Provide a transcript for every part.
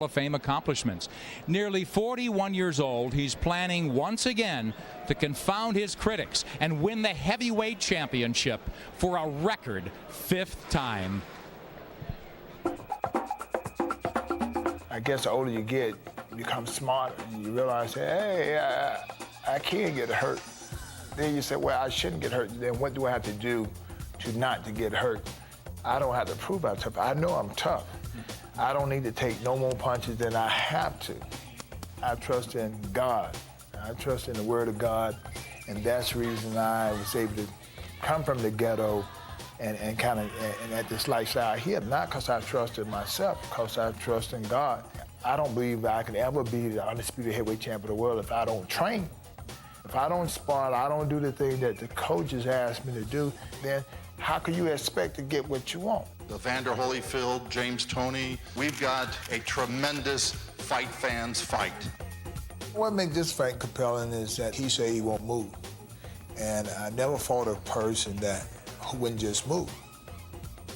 of Fame accomplishments. Nearly 41 years old, he's planning once again to confound his critics and win the heavyweight championship for a record 5th time. I guess the older you get, you become smarter. You realize, hey, I can get hurt. Then you say, well, I shouldn't get hurt. Then what do I have to do to not to get hurt? I don't have to prove I'm tough. I know I'm tough. I don't need to take no more punches than I have to. I trust in God. I trust in the Word of God, and that's the reason I was able to come from the ghetto and at this lifestyle here, not because I trusted myself, because I trust in God. I don't believe I can ever be the undisputed heavyweight champion of the world if I don't train. If I don't spar, I don't do the thing that the coaches ask me to do, then how can you expect to get what you want? Evander Holyfield, James Toney, we've got a tremendous fight fans fight. What makes this fight compelling is that he said he won't move. And I never fought a person who wouldn't just move,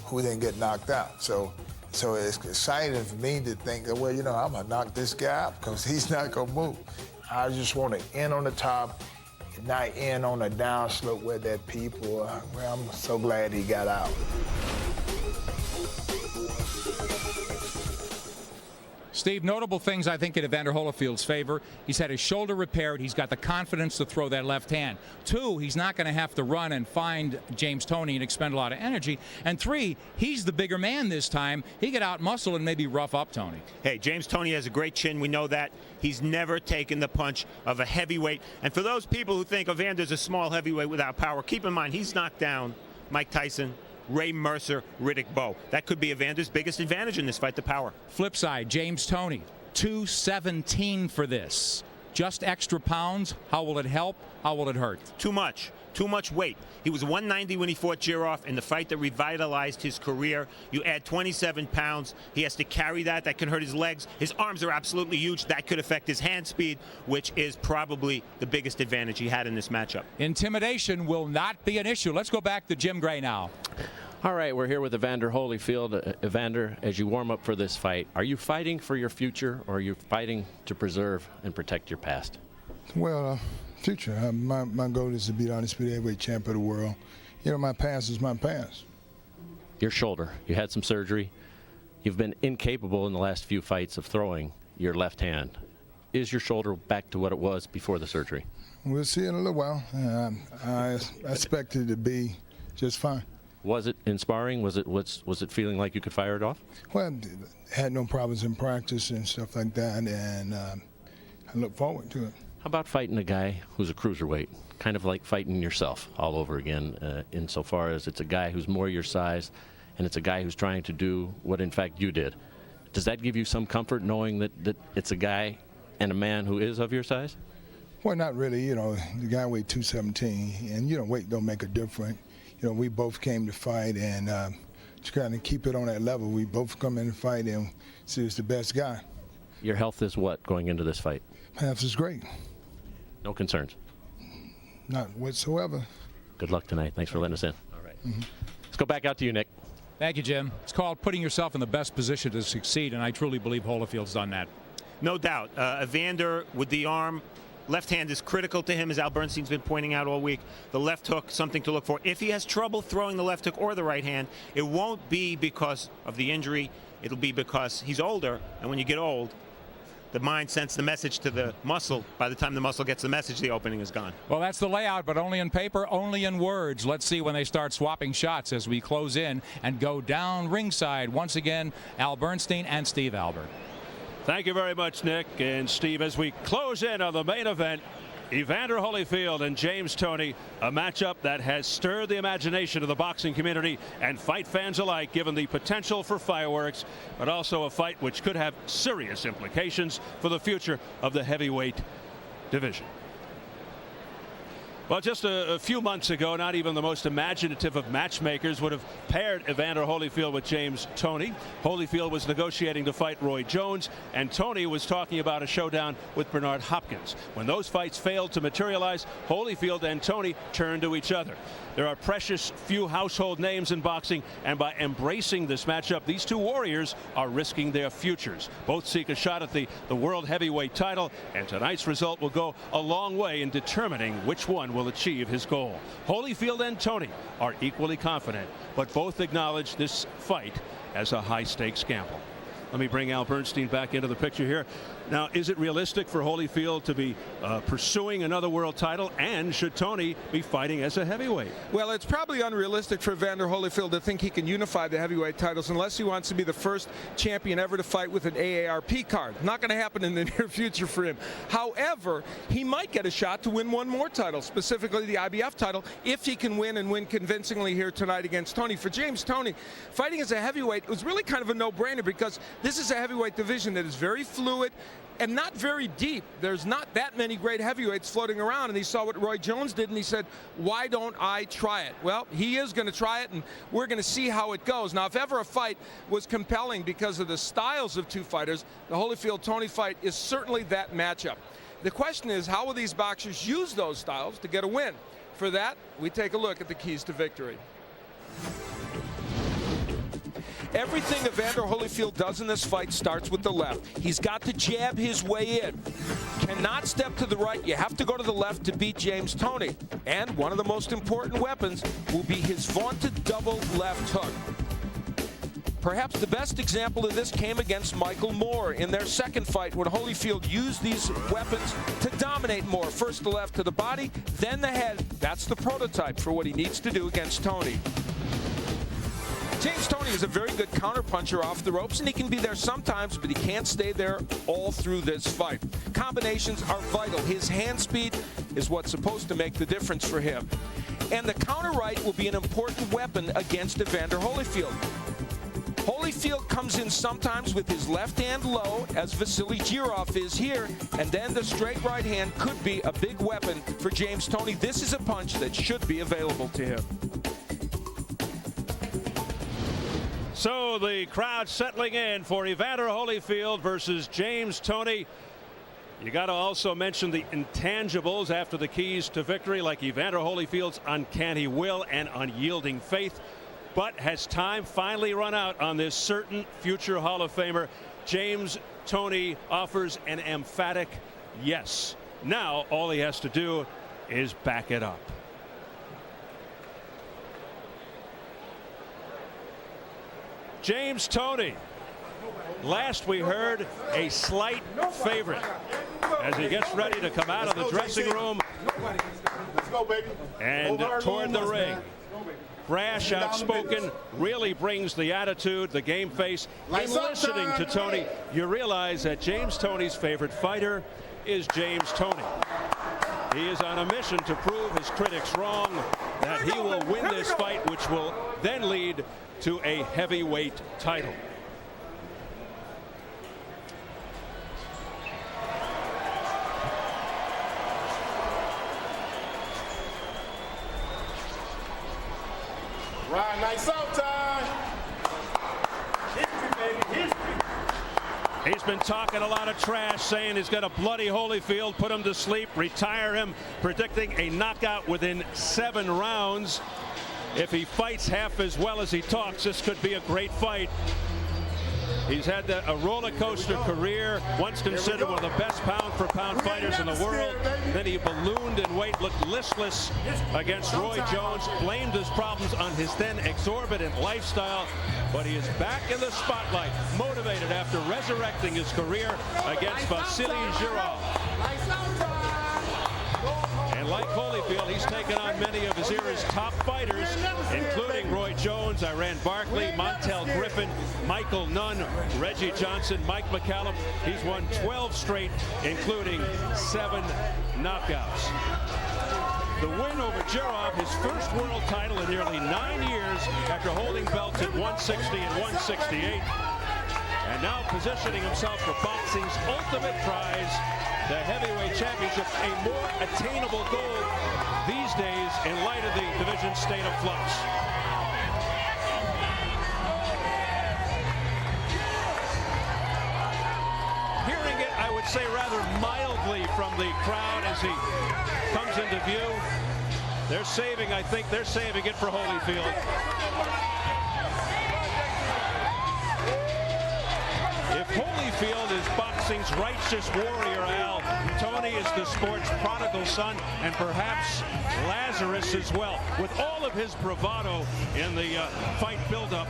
who didn't get knocked out. So it's exciting for me to think, well, you know, I'm gonna knock this guy out because he's not gonna move. I just want to end on the top, not end on a downslope where that people, well, I'm so glad he got out. Steve, notable things I think in Evander Holyfield's favor. He's had his shoulder repaired. He's got the confidence to throw that left hand. 2, he's not going to have to run and find James Toney and expend a lot of energy. And 3, he's the bigger man this time. He could out-muscle and maybe rough up Toney. Hey, James Toney has a great chin. We know that. He's never taken the punch of a heavyweight. And for those people who think Evander's a small heavyweight without power, keep in mind he's knocked down Mike Tyson, Ray Mercer, Riddick Bowe. That could be Evander's biggest advantage in this fight, the power. Flip side, James Toney, 217 for this. Just extra pounds. How will it help? How will it hurt? Too much. Too much weight. He was 190 when he fought Jiroff in the fight that revitalized his career. You add 27 pounds. He has to carry that. That can hurt his legs. His arms are absolutely huge. That could affect his hand speed, which is probably the biggest advantage he had in this matchup. Intimidation will not be an issue. Let's go back to Jim Gray now. All right, we're here with Evander Holyfield. Evander, as you warm up for this fight, are you fighting for your future, or are you fighting to preserve and protect your past? Well, future. My goal is to be the undisputed heavyweight champion of the world. You know, my past is my past. Your shoulder, you had some surgery. You've been incapable in the last few fights of throwing your left hand. Is your shoulder back to what it was before the surgery? We'll see in a little while. I expect it to be just fine. Was it in sparring? Was it feeling like you could fire it off? Well, I had no problems in practice and stuff like that, and I look forward to it. How about fighting a guy who's a cruiserweight? Kind of like fighting yourself all over again, insofar as it's a guy who's more your size, and it's a guy who's trying to do what, in fact, you did. Does that give you some comfort, knowing that it's a guy and a man who is of your size? Well, not really. You know, the guy weighed 217, and, you know, weight don't make a difference. You know, we both came to fight, and to kind of keep it on that level, we both come in to fight, and see who's the best guy. Your health is what going into this fight? My health is great. No concerns? Not whatsoever. Good luck tonight. Thanks for letting us in. All right. Let's go back out to you, Nick. Thank you, Jim. It's called putting yourself in the best position to succeed, and I truly believe Holyfield's done that. No doubt. Evander with the arm. Left hand is critical to him, as Al Bernstein's been pointing out all week. The left hook, something to look for. If he has trouble throwing the left hook or the right hand, it won't be because of the injury. It'll be because he's older, and when you get old, the mind sends the message to the muscle. By the time the muscle gets the message, the opening is gone. Well, that's the layout, but only in paper, only in words. Let's see when they start swapping shots as we close in and go down ringside. Once again, Al Bernstein and Steve Albert. Thank you very much, Nick and Steve. As we close in on the main event, Evander Holyfield and James Toney, a matchup that has stirred the imagination of the boxing community and fight fans alike, given the potential for fireworks, but also a fight which could have serious implications for the future of the heavyweight division. Well, just a few months ago, not even the most imaginative of matchmakers would have paired Evander Holyfield with James Toney. Holyfield was negotiating to fight Roy Jones, and Toney was talking about a showdown with Bernard Hopkins. When those fights failed to materialize, Holyfield and Toney turned to each other. There are precious few household names in boxing, and by embracing this matchup, these two warriors are risking their futures. Both seek a shot at the world heavyweight title, and tonight's result will go a long way in determining which one will achieve his goal. Holyfield and Toney are equally confident, but both acknowledge this fight as a high-stakes gamble. Let me bring Al Bernstein back into the picture here. Now, is it realistic for Holyfield to be pursuing another world title, and should Toney be fighting as a heavyweight? Well, it's probably unrealistic for Evander Holyfield to think he can unify the heavyweight titles unless he wants to be the first champion ever to fight with an AARP card. Not going to happen in the near future for him. However, he might get a shot to win one more title, specifically the IBF title, if he can win and win convincingly here tonight against Toney. For James Toney, fighting as a heavyweight was really kind of a no-brainer because this is a heavyweight division that is very fluid and not very deep. There's not that many great heavyweights floating around, and he saw what Roy Jones did, and he said, why don't I try it? Well, he is going to try it, and we're going to see how it goes. Now, if ever a fight was compelling because of the styles of two fighters, the Holyfield-Toney fight is certainly that matchup. The question is, how will these boxers use those styles to get a win? For that, we take a look at the keys to victory. Everything Evander Holyfield does in this fight starts with the left. He's got to jab his way in. Cannot step to the right. You have to go to the left to beat James Toney. And one of the most important weapons will be his vaunted double left hook. Perhaps the best example of this came against Michael Moore in their second fight when Holyfield used these weapons to dominate Moore. First the left to the body, then the head. That's the prototype for what he needs to do against Toney. James Toney is a very good counterpuncher off the ropes, and he can be there sometimes, but he can't stay there all through this fight. Combinations are vital. His hand speed is what's supposed to make the difference for him. And the counter right will be an important weapon against Evander Holyfield. Holyfield comes in sometimes with his left hand low, as Vasily Girov is here, and then the straight right hand could be a big weapon for James Toney. This is a punch that should be available to him. So the crowd settling in for Evander Holyfield versus James Toney. You got to also mention the intangibles after the keys to victory, like Evander Holyfield's uncanny will and unyielding faith. But has time finally run out on this certain future Hall of Famer? James Toney offers an emphatic yes. Now all he has to do is back it up. James Toney, last we heard, a slight favorite as he gets ready to come out of the dressing room and toward the ring. Brash, outspoken, really brings the attitude, the game face. In listening to Toney, you realize that James Toney's favorite fighter is James Toney. He is on a mission to prove his critics wrong, that he will win this fight, which will then lead to a heavyweight title. Right, nice out time. History, baby, history. He's been talking a lot of trash, saying he's going to bloody Holyfield, put him to sleep, retire him, predicting a knockout within 7 rounds. If he fights half as well as he talks, this could be a great fight. He's had a roller coaster career, once considered one of the best pound-for-pound fighters in the world. Then he ballooned in weight, looked listless against Roy Jones, blamed his problems on his then exorbitant lifestyle. But he is back in the spotlight, motivated after resurrecting his career against Vasily Girov. And like Holyfield, he's taken on many of his era's top fighters, including Roy Jones, Iran Barkley, Montel Griffin, Michael Nunn, Reggie Johnson, Mike McCallum. He's won 12 straight, including 7 knockouts. The win over Girov, his first world title in nearly 9 years after holding belts at 160 and 168. And now positioning himself for boxing's ultimate prize, the heavyweight championship, a more attainable goal these days in light of the division's state of flux. Hearing it, I would say, rather mildly from the crowd as he comes into view. They're saving, I think they're saving it for Holyfield. If Holyfield is boxing's righteous warrior, Al, Toney is the sport's prodigal son, and perhaps Lazarus as well. With all of his bravado in the fight buildup,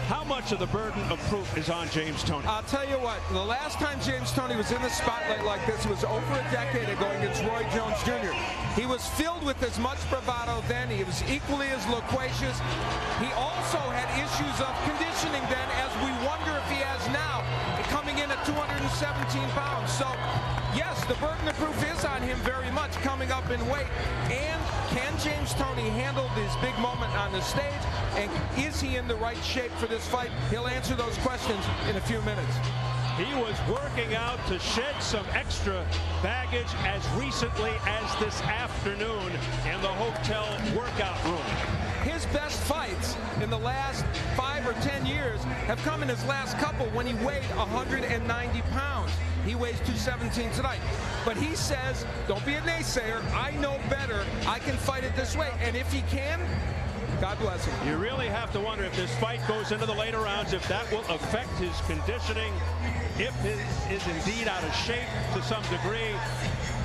how much of the burden of proof is on James Toney? I'll tell you what, the last time James Toney was in the spotlight like this was over a decade ago against Roy Jones Jr. He was filled with as much bravado then. He was equally as loquacious. He also had issues of conditioning then, as we wonder if he has now, coming in at 217 pounds. So, yes, the burden of proof is on him very much coming up in weight. And can James Toney handle this big moment on the stage? And is he in the right shape for this fight? He'll answer those questions in a few minutes. He was working out to shed some extra baggage as recently as this afternoon in the hotel workout room. His best fights in the last 5 or 10 years have come in his last couple when he weighed 190 pounds. He weighs 217 tonight. But he says, don't be a naysayer. I know better. I can fight it this way. And if he can, God bless him. You really have to wonder if this fight goes into the later rounds, if that will affect his conditioning, if he is indeed out of shape to some degree,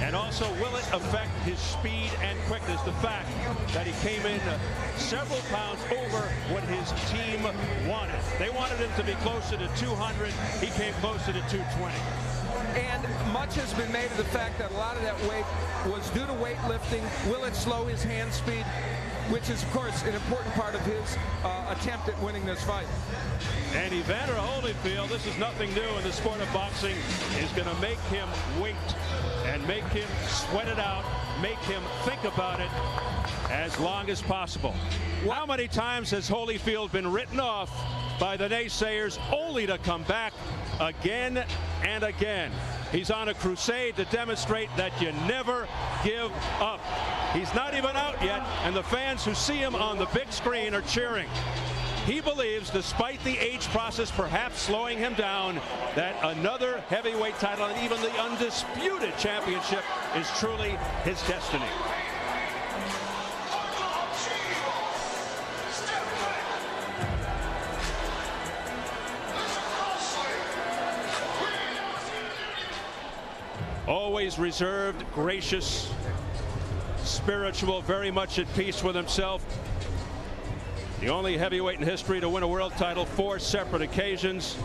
and also will it affect his speed and quickness. The fact that he came in several pounds over what his team wanted. They wanted him to be closer to 200. He came closer to 220. And much has been made of the fact that a lot of that weight was due to weightlifting. Will it slow his hand speed? Which is, of course, an important part of his attempt at winning this fight. And Evander Holyfield, this is nothing new in the sport of boxing, is going to make him wait and make him sweat it out, make him think about it as long as possible. How many times has Holyfield been written off by the naysayers only to come back again and again? He's on a crusade to demonstrate that you never give up. He's not even out yet, and the fans who see him on the big screen are cheering. He believes, despite the age process perhaps slowing him down, that another heavyweight title and even the undisputed championship is truly his destiny. Always reserved, gracious, spiritual, very much at peace with himself. The only heavyweight in history to win a world title 4 separate occasions.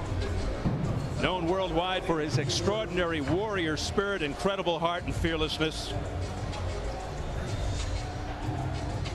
Known worldwide for his extraordinary warrior spirit, incredible heart, and fearlessness.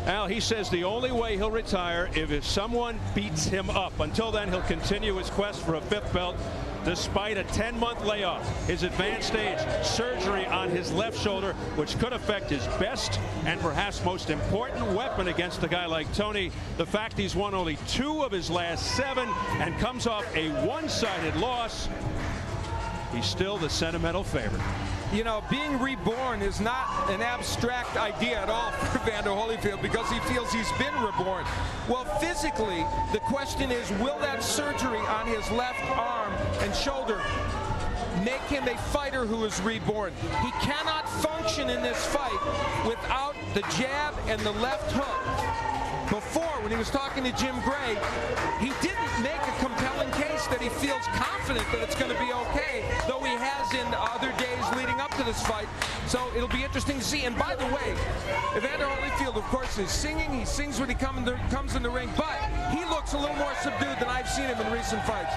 Al, he says the only way he'll retire is if someone beats him up. Until then, he'll continue his quest for a 5th belt. Despite a 10-month layoff, his advanced stage surgery on his left shoulder, which could affect his best and perhaps most important weapon against a guy like Toney. The fact he's won only 2 of his last 7 and comes off a one-sided loss, he's still the sentimental favorite. You know, being reborn is not an abstract idea at all for Evander Holyfield, because he feels he's been reborn. Well, physically, the question is, will that surgery on his left arm and shoulder make him a fighter who is reborn? He cannot function in this fight without the jab and the left hook. Before, when he was talking to Jim Gray, he didn't make a compelling case that he feels confident that it's going to be okay, though he has in other days leading up to this fight. So it'll be interesting to see. And by the way, Evander Holyfield, of course, is singing. He sings when he comes in the ring, but he looks a little more subdued than I've seen him in recent fights.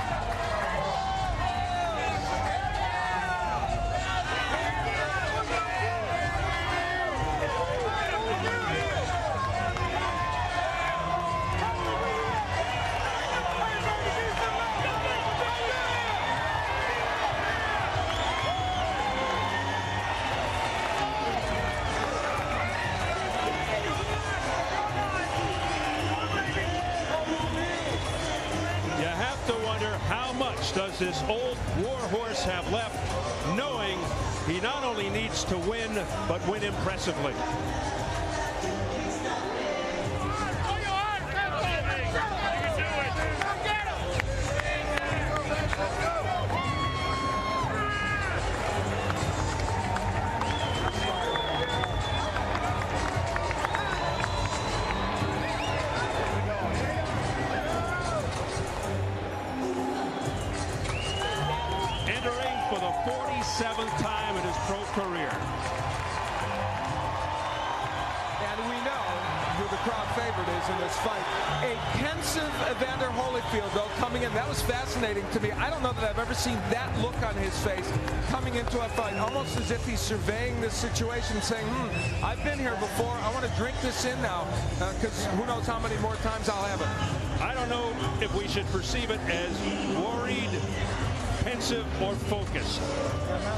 does this old war horse have left, knowing he not only needs to win, but win impressively? Entering for the 47th time in his pro career. And we know who the crowd favorite is in this fight. A pensive Evander Holyfield, though, coming in. That was fascinating to me. I don't know that I've ever seen that look on his face coming into a fight, almost as if he's surveying this situation, saying, I've been here before. I want to drink this in now, because who knows how many more times I'll have it. I don't know if we should perceive it as worried, pensive, or focused.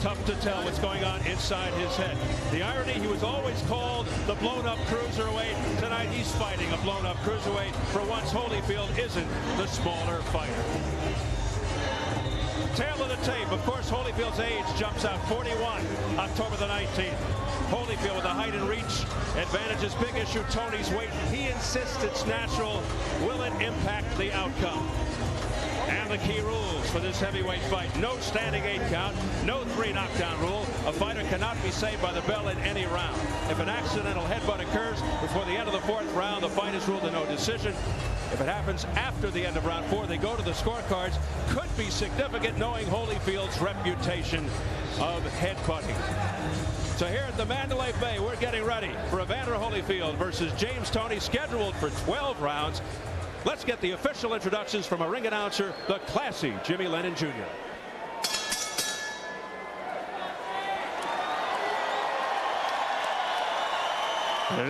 Tough to tell what's going on inside his head. The irony, he was always called the blown-up cruiserweight. Tonight he's fighting a blown-up cruiserweight. For once, Holyfield isn't the smaller fighter. Tail of the tape, of course, Holyfield's age jumps out, 41, October the 19th. Holyfield with the height and reach advantages. Big issue, Toney's weight. He insists it's natural. Will it impact the outcome? And the key rules for this heavyweight fight: no standing 8 count, no 3 knockdown rule. A fighter cannot be saved by the bell in any round. If an accidental headbutt occurs before the end of the 4th round, the fight is ruled a no decision. If it happens after the end of round 4, they go to the scorecards. Could be significant, knowing Holyfield's reputation of headbutting. So here at the Mandalay Bay, we're getting ready for Evander Holyfield versus James Toney, scheduled for 12 rounds. Let's get the official introductions from a ring announcer, the classy Jimmy Lennon Jr.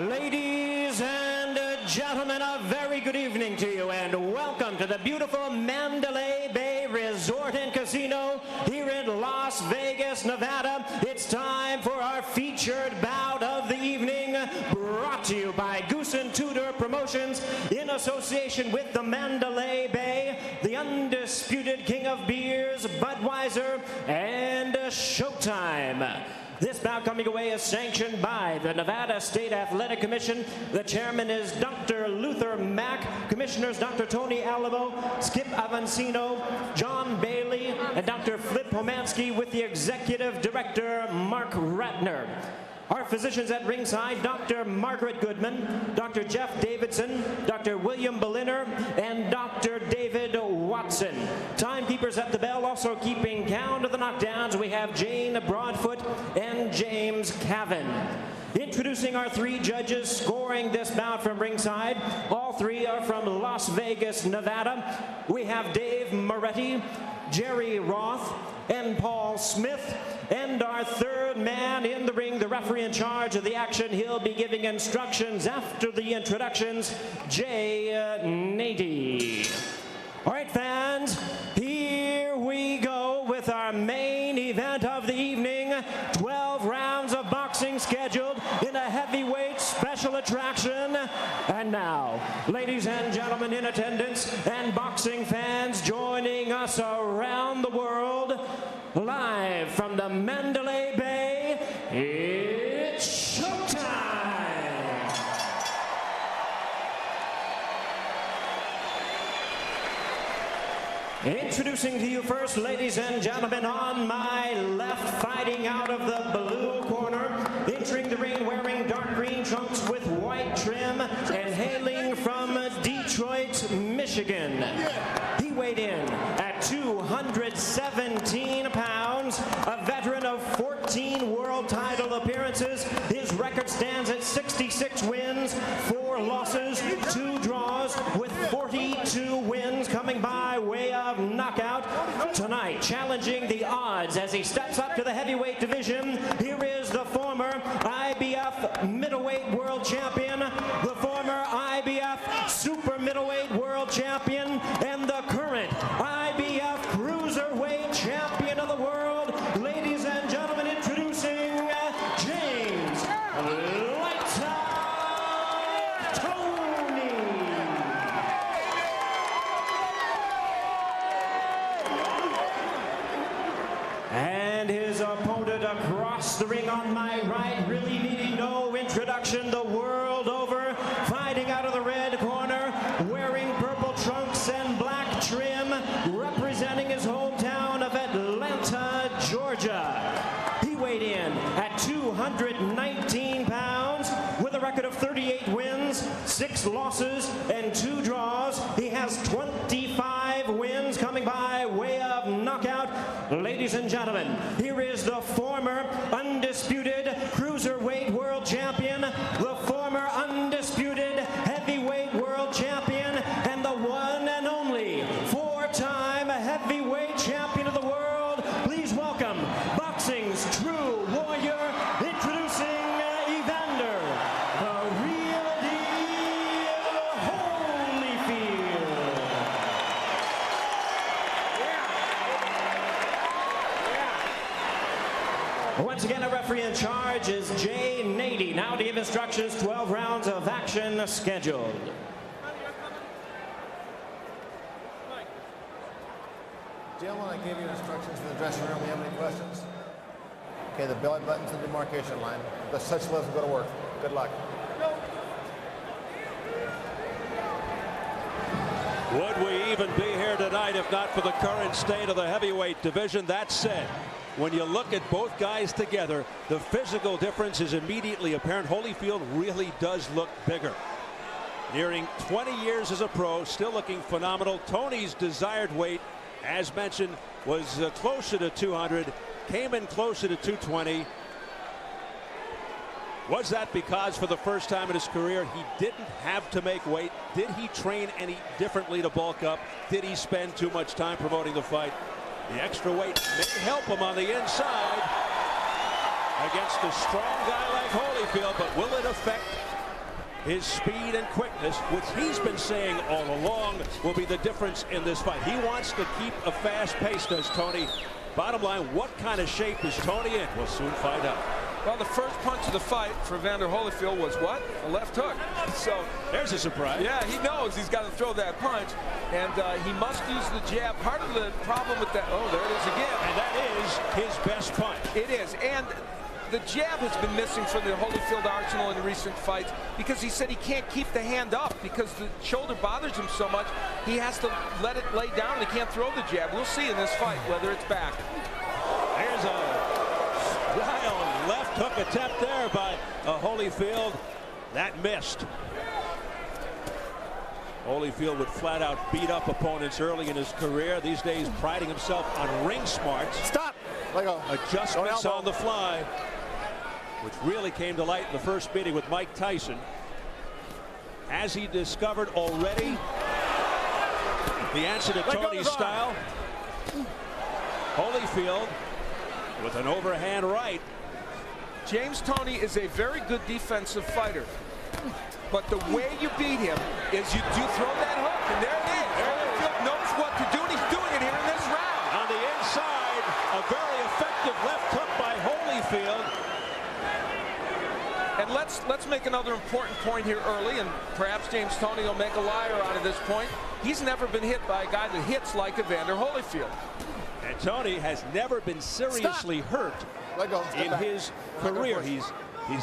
Ladies and gentlemen, a very good evening to you, and welcome to the beautiful Mandalay Bay Resort and Casino here in Las Vegas, Nevada. It's time for our featured bout of the evening, brought to you by Goose & Tudor Promotions in association with the Mandalay Bay, the undisputed king of beers, Budweiser, and Showtime. This bout coming away is sanctioned by the Nevada State Athletic Commission. The chairman is Dr. Luther Mack, commissioners Dr. Tony Alamo, Skip Avancino, John Bailey, and Dr. Flip Pomansky, with the executive director, Mark Ratner. Our physicians at ringside: Dr. Margaret Goodman, Dr. Jeff Davidson, Dr. William Berliner, and Dr. David Watson. Timekeepers at the bell, also keeping count of the knockdowns, we have Jane Broadfoot and James Cavan. Introducing our 3 judges scoring this bout from ringside. All 3 are from Las Vegas, Nevada. We have Dave Moretti, Jerry Roth, and Paul Smith. And our 3rd man in the ring, the referee in charge of the action, he'll be giving instructions after the introductions, Jay Nady. All right, fans, here we go with our main event of the evening. 12 rounds of boxing scheduled in a heavyweight special attraction. And now, ladies and gentlemen in attendance and boxing fans joining us around the world, live from the Mandalay Bay, it's showtime! Introducing to you first, ladies and gentlemen, on my left, fighting out of the blue corner, entering the ring wearing dark green trunks with white trim, and hailing from Detroit, Michigan. He weighed in at 217 pounds, a veteran of 14 world title appearances. His record stands at 66 wins, 4 losses, 2 draws, with 42 wins coming by way of knockout. Tonight, challenging the odds as he steps up to the heavyweight division, here is the former IBF middleweight world champion, the former IBF super middleweight world champion, and the current IBF cruiserweight champion of the world. Ladies and gentlemen, introducing James Lights Out Toney. And his opponent across the ring on my right, really needing no introduction the world over, fighting out of the red corner, wearing purple trunks and black trim, representing his hometown of Atlanta, Georgia. He weighed in at 219 pounds with a record of 38 wins, 6 losses, and 2 draws. He has 25 wins coming by way of knockout. Ladies and gentlemen, here is the former undisputed cruiserweight world champion, the former undisputed heavyweight world champion, and the one and only 4-time heavyweight champion of the world. Please welcome boxing's true warrior, introducing Evander, the real deal Holyfield. Once again, a referee in charge is Jay Nady. Now to give instructions, 12 rounds of action scheduled. Gentlemen, I gave you instructions in the dressing room. We have any questions? Okay, the belly button's the demarcation line. The such love will go to work. Good luck. Would we even be here tonight if not for the current state of the heavyweight division? That said, when you look at both guys together, the physical difference is immediately apparent. Holyfield really does look bigger. Nearing 20 years as a pro, still looking phenomenal. Toney's desired weight, as mentioned, was closer to 200, came in closer to 220. Was that because for the first time in his career he didn't have to make weight? Did he train any differently to bulk up? Did he spend too much time promoting the fight? The extra weight may help him on the inside against a strong guy like Holyfield, but will it affect his speed and quickness, which he's been saying all along will be the difference in this fight? He wants to keep a fast pace, does Toney. Bottom line, what kind of shape is Toney in? We'll soon find out. Well, the first punch of the fight for Evander Holyfield was what? A left hook. So there's a surprise. Yeah, he knows he's got to throw that punch, and he must use the jab. Part of the problem with that, oh, there it is again. And that is his best punch. It is, and the jab has been missing from the Holyfield arsenal in recent fights because he said he can't keep the hand up because the shoulder bothers him so much. He has to let it lay down. He can't throw the jab. We'll see in this fight whether it's back. There's a wild left hook attempt there by Holyfield. That missed. Holyfield would flat out beat up opponents early in his career. These days priding himself on ring smarts. Stop. Let go. Adjustments on the fly, which really came to light in the first meeting with Mike Tyson. Has he discovered already the answer to Toney's style? Holyfield with an overhand right. James Toney is a very good defensive fighter, but the way you beat him is you do throw that hook, and there it is. Holyfield knows what to do, and he's doing it here in this round. On the inside, a very effective left hook by Holyfield. And let's make another important point here early, and perhaps James Toney will make a liar out of this point. He's never been hit by a guy that hits like Evander Holyfield. And Toney has never been seriously hurt in his career. He's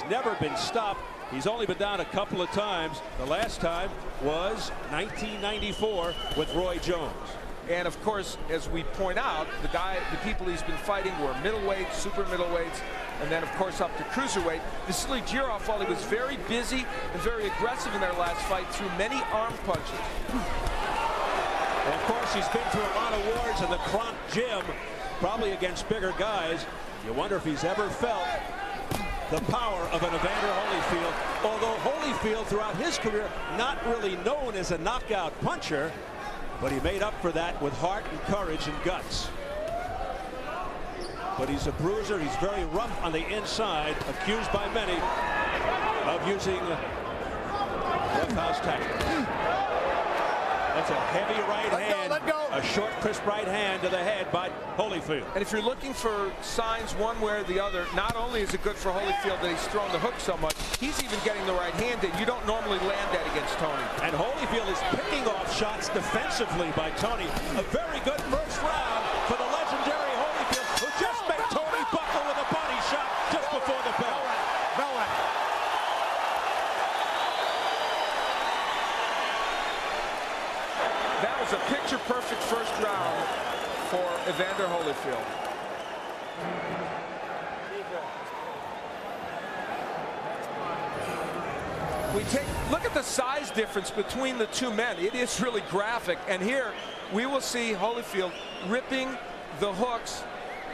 never been stopped. He's only been down a couple of times. The last time was 1994 with Roy Jones. And of course, as we point out, the people he's been fighting were middleweights, super middleweights, and then of course up to cruiserweight. Vasily Girov, while he was very busy and very aggressive in their last fight, threw many arm punches. And of course, he's been through a lot of wars in the Kronk gym, probably against bigger guys. You wonder if he's ever felt the power of an Evander Holyfield. Although Holyfield, throughout his career, not really known as a knockout puncher, but he made up for that with heart and courage and guts. But he's a bruiser. He's very rough on the inside, accused by many of using roughhouse tactics. That's a heavy right hand, a short, crisp right hand to the head by Holyfield. And if you're looking for signs one way or the other, not only is it good for Holyfield that he's thrown the hook so much, he's even getting the right hand in. You don't normally land that against Toney. And Holyfield is picking off shots defensively by Toney. A very good first round for the legendary Holyfield, who just made Toney Evander Holyfield. Look at the size difference between the two men. It is really graphic. And here we will see Holyfield ripping the hooks.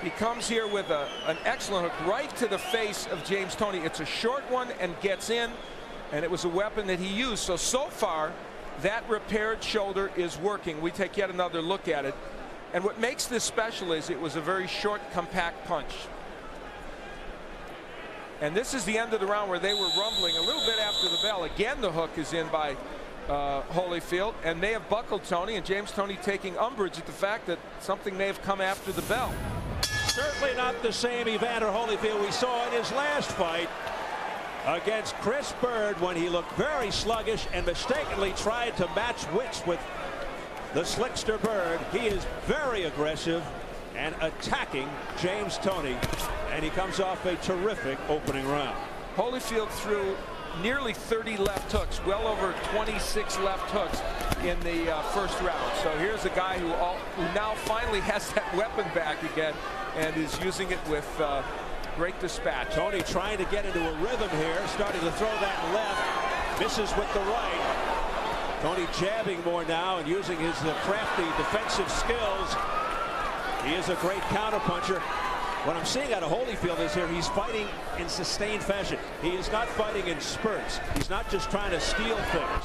He comes here with an excellent hook right to the face of James Toney. It's a short one and gets in, and it was a weapon that he used. So far, that repaired shoulder is working. We take yet another look at it. And what makes this special is it was a very short, compact punch. And this is the end of the round where they were rumbling a little bit after the bell. Again, the hook is in by Holyfield, and they have buckled Toney, and James Toney taking umbrage at the fact that something may have come after the bell. Certainly not the same Evander Holyfield we saw in his last fight against Chris Bird, when he looked very sluggish and mistakenly tried to match wits with the slickster Bird. He is very aggressive and attacking James Toney, and he comes off a terrific opening round. Holyfield threw nearly 30 left hooks, well over 26 left hooks in the first round. So here's a guy who now finally has that weapon back again and is using it with great dispatch. Toney trying to get into a rhythm here, starting to throw that left, misses with the right. Toney jabbing more now and using his crafty defensive skills. He is a great counterpuncher. What I'm seeing out of Holyfield is here, he's fighting in sustained fashion. He is not fighting in spurts. He's not just trying to steal things.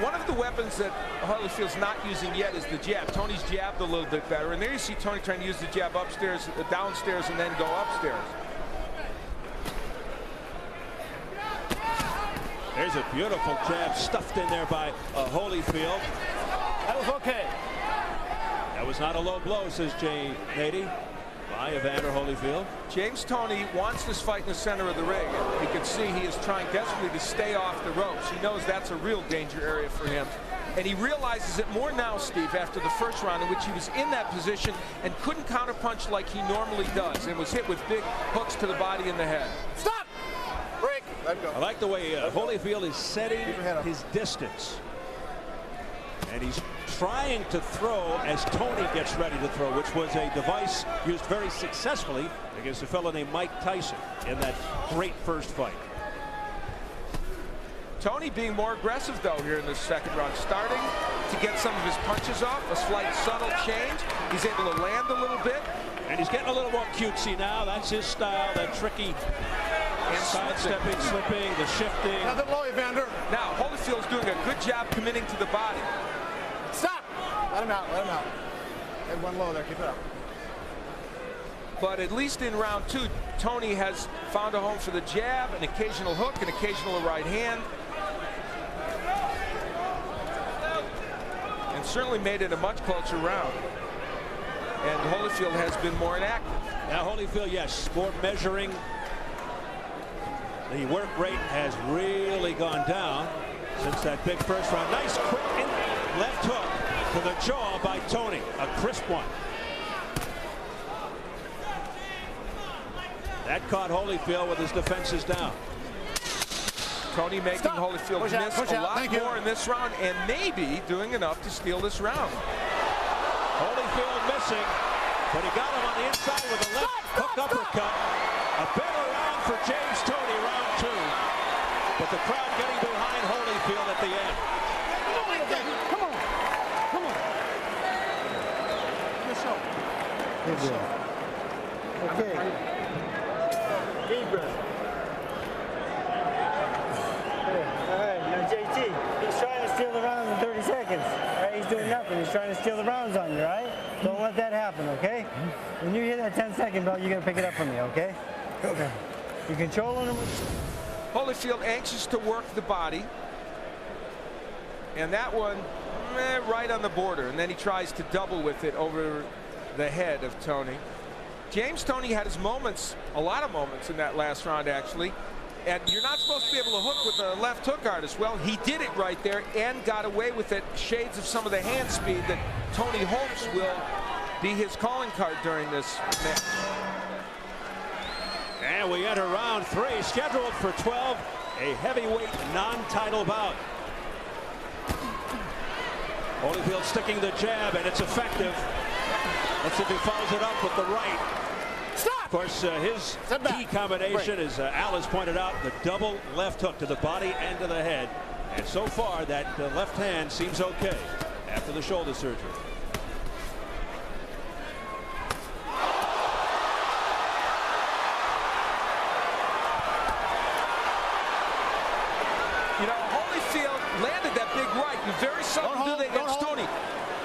One of the weapons that Holyfield's not using yet is the jab. Toney's jabbed a little bit better, and there you see Toney trying to use the jab upstairs, downstairs, and then go upstairs. There's a beautiful jab stuffed in there by Holyfield. That was okay. That was not a low blow, says Jay Nady, by Evander Holyfield. James Toney wants this fight in the center of the ring. You can see he is trying desperately to stay off the ropes. He knows that's a real danger area for him. And he realizes it more now, Steve, after the first round in which he was in that position and couldn't counterpunch like he normally does and was hit with big hooks to the body and the head. Stop! Break! Let him go. I like the way Holyfield is setting his distance. And he's trying to throw as Toney gets ready to throw, which was a device used very successfully against a fellow named Mike Tyson in that great first fight. Toney being more aggressive, though, here in the second round, starting to get some of his punches off, a slight subtle change. He's able to land a little bit. And he's getting a little more cutesy now. That's his style, that tricky sidestepping, slipping, the shifting. Nothing low, Evander. Now, Holyfield's doing a good job committing to the body. Stop! Let him out, let him out. Had one low there, keep it up. But at least in round two, Toney has found a home for the jab, an occasional hook, an occasional right hand. And certainly made it a much closer round. And Holyfield has been more inactive. Now Holyfield, yes, more measuring. The work rate has really gone down since that big first round. Nice quick left hook to the jaw by Toney, a crisp one. That caught Holyfield with his defenses down. Toney making Holyfield miss a lot more in this round and maybe doing enough to steal this round. Holyfield missing, but he got him on the inside with a left hook uppercut. A better round for James Toney, round two. But the crowd getting behind Holyfield at the end. Come on. Come on. Good show. Good job. Okay. Deep breath. All right, now JT, he's trying to steal the rounds in 30 seconds. All right, he's doing nothing. He's trying to steal the rounds on you, right? Don't let that happen, okay? When you hit that 10-second bell, you're going to pick it up from me, okay? Okay. You controlling him? Holyfield anxious to work the body. And that one, right on the border. And then he tries to double with it over the head of Toney. James Toney had his moments, a lot of moments in that last round, actually. And you're not supposed to be able to hook with a left hook artist. Well, he did it right there and got away with it. Shades of some of the hand speed that Toney hopes will be his calling card during this match. And we enter round three, scheduled for 12, a heavyweight non-title bout. Holyfield sticking the jab, and it's effective. Let's see if he follows it up with the right. Stop! Of course, his key combination, as Al has pointed out, the double left hook to the body and to the head. And so far, that left hand seems okay after the shoulder surgery. You know, Holyfield landed that big right. You very seldom do that against Toney.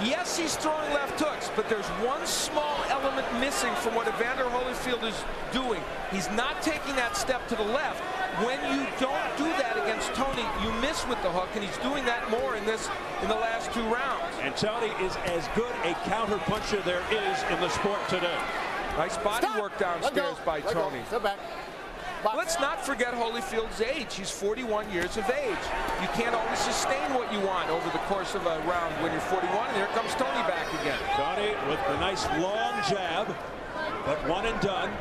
Yes, he's throwing left hooks, but there's one small element missing from what Evander Holyfield is doing. He's not taking that step to the left. When you don't do that against Toney, you miss with the hook, and he's doing that more in the last 2 rounds. And Toney is as good a counter puncher there is in the sport today. Nice body work downstairs by Toney. Step back. Let's not forget Holyfield's age. He's 41 years of age. You can't always sustain what you want over the course of a round when you're 41, and here comes Toney back again. Toney with a nice long jab, but one and done.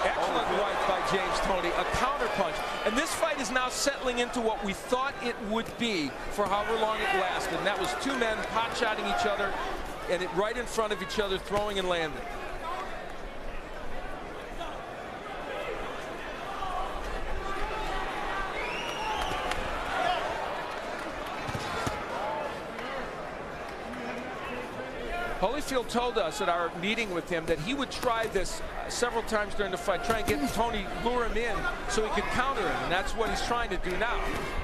Excellent right by James Toney, a counter punch. And this fight is now settling into what we thought it would be for however long it lasted. And that was 2 men pot-shotting each other, and it right in front of each other, throwing and landing. Holyfield told us at our meeting with him that he would try this several times during the fight, try and get Toney, lure him in so he could counter him, and that's what he's trying to do now.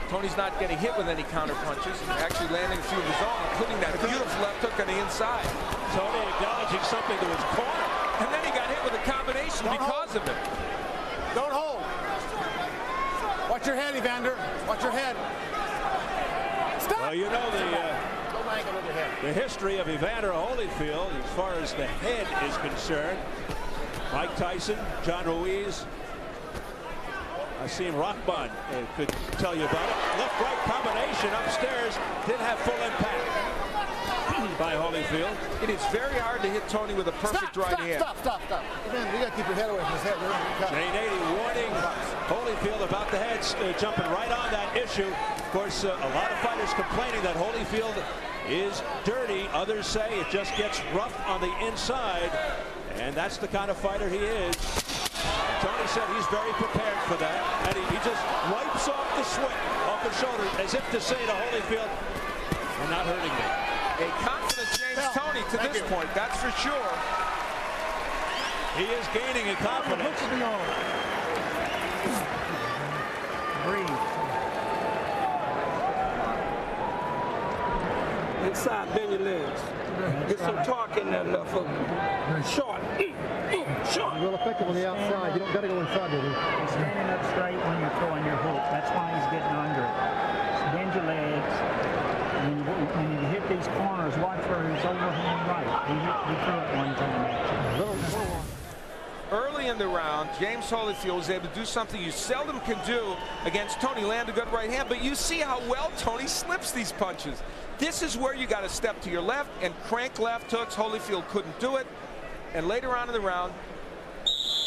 Toney's not getting hit with any counter punches, and actually landing a few of his own, including that beautiful left hook on the inside. Toney acknowledging something to his corner. And then he got hit with a combination because of it. Don't hold. Watch your head, Evander. Watch your head. Stop! Well, you know the history of Evander Holyfield as far as the head is concerned. Mike Tyson, John Ruiz, Asim Rahman could tell you about it. Left-right combination upstairs did have full impact by Holyfield. It is very hard to hit Toney with a perfect right hand. Stop. Man, you got to keep your head away from his head. Jane 80 warning Holyfield about the head, jumping right on that issue. Of course, a lot of fighters complaining that Holyfield is dirty. Others say it just gets rough on the inside, and that's the kind of fighter he is. Toney said he's very prepared for that, and he just wipes off the sweat off his shoulder as if to say to Holyfield, "You're not hurting me." A confident James Toney to this point, that's for sure. He is gaining in confidence. Breathe. Inside, bend your legs. Get some torque in that left hook. Short. Short. Real effective on the outside. You don't got to go inside, do you? He's standing up straight when you're throwing your hook. That's why he's getting under it. Bend your legs. When you hit these corners, watch for his overhand right. He threw it one time, actually. Early in the round, James Holyfield was able to do something you seldom can do against Toney, land a good right hand, but you see how well Toney slips these punches. This is where you got to step to your left and crank left hooks. Holyfield couldn't do it. And later on in the round,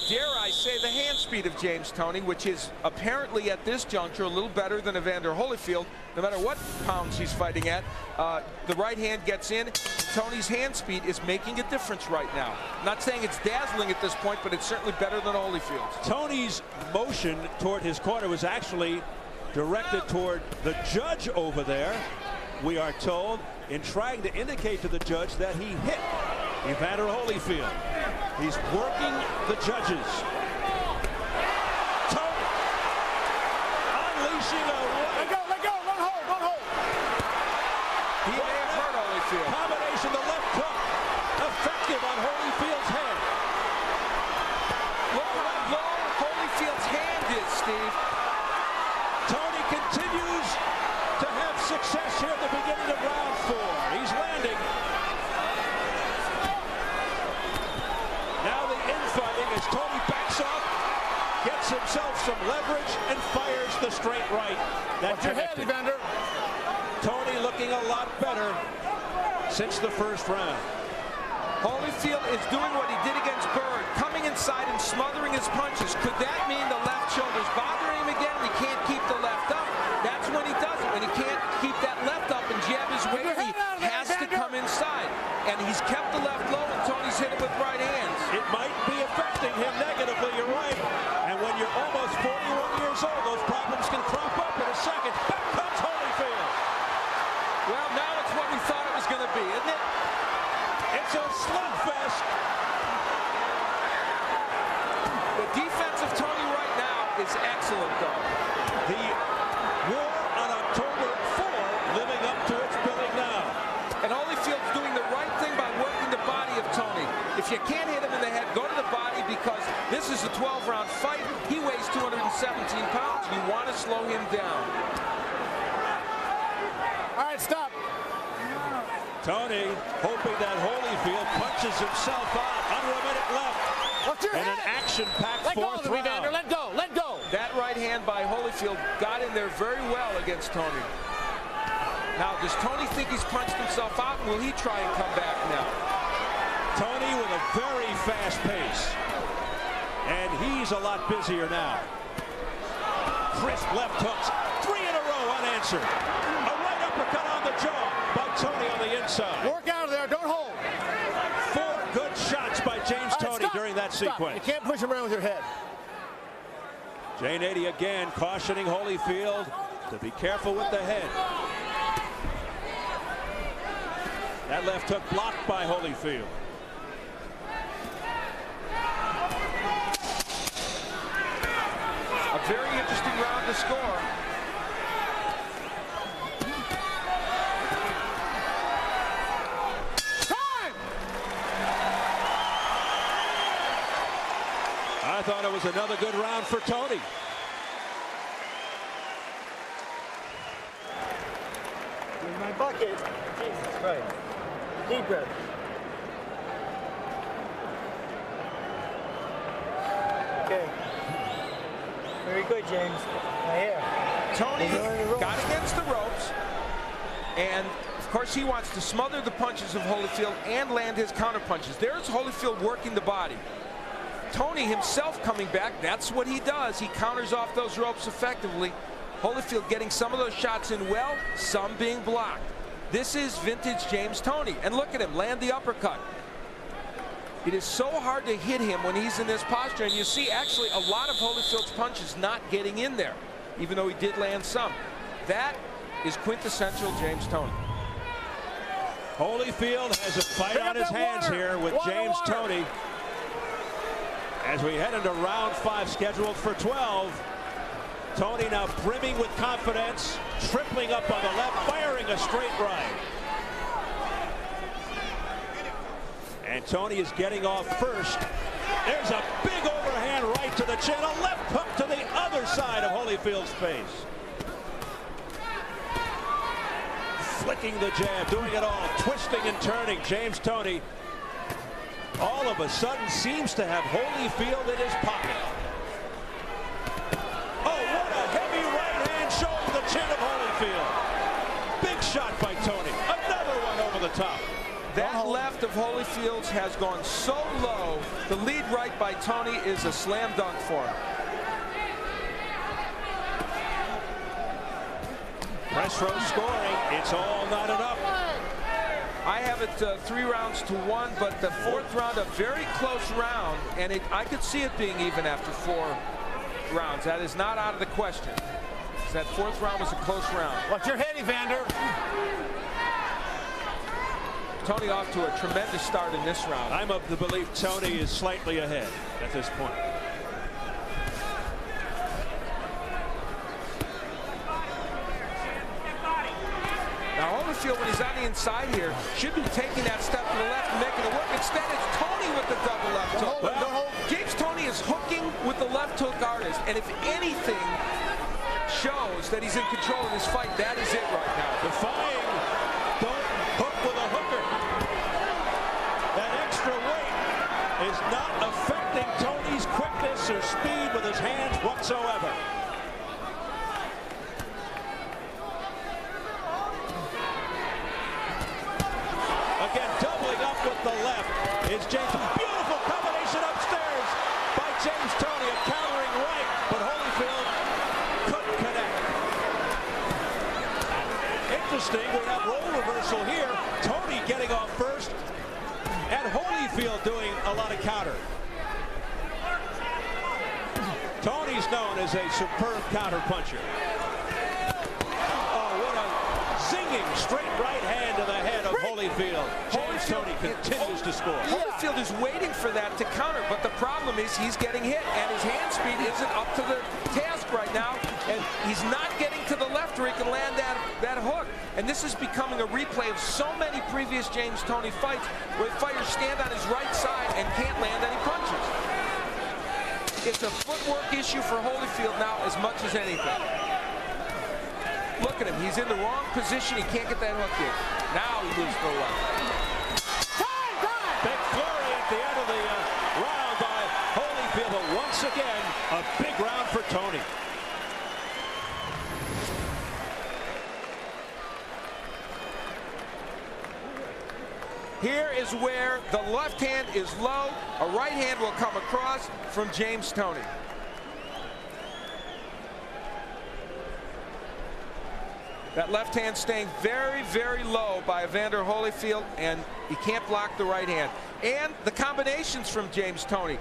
dare I say, the hand speed of James Toney, which is apparently at this juncture a little better than Evander Holyfield. No matter what pounds he's fighting at, the right hand gets in. Toney's hand speed is making a difference right now. Not saying it's dazzling at this point, but it's certainly better than Holyfield's. Tony's motion toward his corner was actually directed toward the judge over there, we are told, in trying to indicate to the judge that he hit Evander Holyfield. He's working the judges. Toney unleashing a right. Let go, run hold. He may have hurt Holyfield. Combination, the left hook, effective on Holyfield's head. Look how low Holyfield's hand is, Steve. Toney continues to have success here at the beginning of round 4. He's landing. Now the infighting as Toney backs off, gets himself some leverage, and fires the straight right. That Watch your head, Evander. Toney looking a lot better since the first round. Holyfield is doing what he did against Bird, coming inside and smothering his punches. Could that mean the left shoulder's bothering him again? He can't keep the left up. That's when he does it. When he can't keep that left up and jab his weight, he has to come inside. And he's kept the left low, and Toney's hit him with right hands. It might be affecting him negatively, you're right. And when you're almost 41 years old, those problems can crop up in a second. Back comes Holyfield. Well, now it's what we thought it was going to be, isn't it? It's a slugfest. The defense of Toney right now is excellent, though. The war on October 4 living up to its billing now. And Holyfield's doing the right thing by working the body of Toney. If you can't hit him in the head, go to the body, because this is a 12-round fight. He weighs 217 pounds. You want to slow him down. All right, stop. Toney hoping that Holyfield punches himself out. Under a minute left. What's your in head? an action-packed Let go fourth of him, Evander. round. Let go. Let go. That right hand by Holyfield got in there very well against Toney. Now, does Toney think he's punched himself out? Will he try and come back now? Toney with a very fast pace. And he's a lot busier now. Crisp left hooks. 3 in a row unanswered. A right uppercut on the jaw by Toney on the inside. Work out of there. Don't hold. 4 good shots by James Toney during that sequence. You can't push him around with your head. Jay Nady again cautioning Holyfield to be careful with the head. That left hook blocked by Holyfield. A very interesting round to score. Time! I thought it was another good round for Toney. Here's my bucket. Jesus Christ. Deep breath. Okay. Very good, James. Right here. Toney got against the ropes, and of course he wants to smother the punches of Holyfield and land his counter punches. There's Holyfield working the body. Toney himself coming back, that's what he does. He counters off those ropes effectively. Holyfield getting some of those shots in well, some being blocked. This is vintage James Toney. And look at him, land the uppercut. It is so hard to hit him when he's in this posture, and you see actually a lot of Holyfield's punches not getting in there, even though he did land some. That is quintessential James Toney. Holyfield has a fight on his hands here with James Toney. As we head into round 5 scheduled for 12. Toney now brimming with confidence, tripling up on the left, firing a straight right. And Toney is getting off first. There's a big overhand right to the chin, a left hook to the other side of Holyfield's face. Flicking the jab, doing it all, twisting and turning. James Toney all of a sudden seems to have Holyfield in his pocket. Oh, what a heavy right hand showing the chin of Holyfield. Big shot by Toney. Another one over the top. That left of Holyfield's has gone so low. The lead right by Toney is a slam dunk for him. Press row scoring. It's all knotted up. I have it 3 rounds to 1, but the 4th round, a very close round, and I could see it being even after 4 rounds. That is not out of the question. That 4th round was a close round. Watch your head, Evander. Toney off to a tremendous start in this round. I'm of the belief Toney is slightly ahead at this point. Now Holyfield, when he's on the inside here, should be taking that step to the left and making it work. Instead, it's Toney with the double left hook. Well, James Toney is hooking with the left hook artist, and if anything shows that he's in control of this fight, that is it right now. Defying, don't hook with a hooker. That extra weight is not affecting Toney's quickness or speed with his hands whatsoever. Again, doubling up with the left is James. Beautiful combination upstairs by James Toney, a countering right, but Holyfield couldn't connect. Interesting, we have reversal here. Toney getting off first, and Holyfield doing a lot of counter. Toney's known as a superb counter puncher. Oh, what a zinging straight right hand to the head of Holyfield. James Toney continues to score. Holyfield is waiting for that to counter, but the problem is he's getting hit, and his hand speed isn't up to the task right now, and he's not getting to the left where he can land that hook. And this is becoming a replay of so many previous James Toney fights where fighters stand on his right side and can't land any punches. It's a footwork issue for Holyfield now as much as anything. Look at him. He's in the wrong position. He can't get that hook in. Now he moves to the left. Big flurry at the end of the round by Holyfield, but once again, a big round for Toney. Here is where the left hand is low. A right hand will come across from James Toney. That left hand staying very, very low by Evander Holyfield, and he can't block the right hand. And the combinations from James Toney.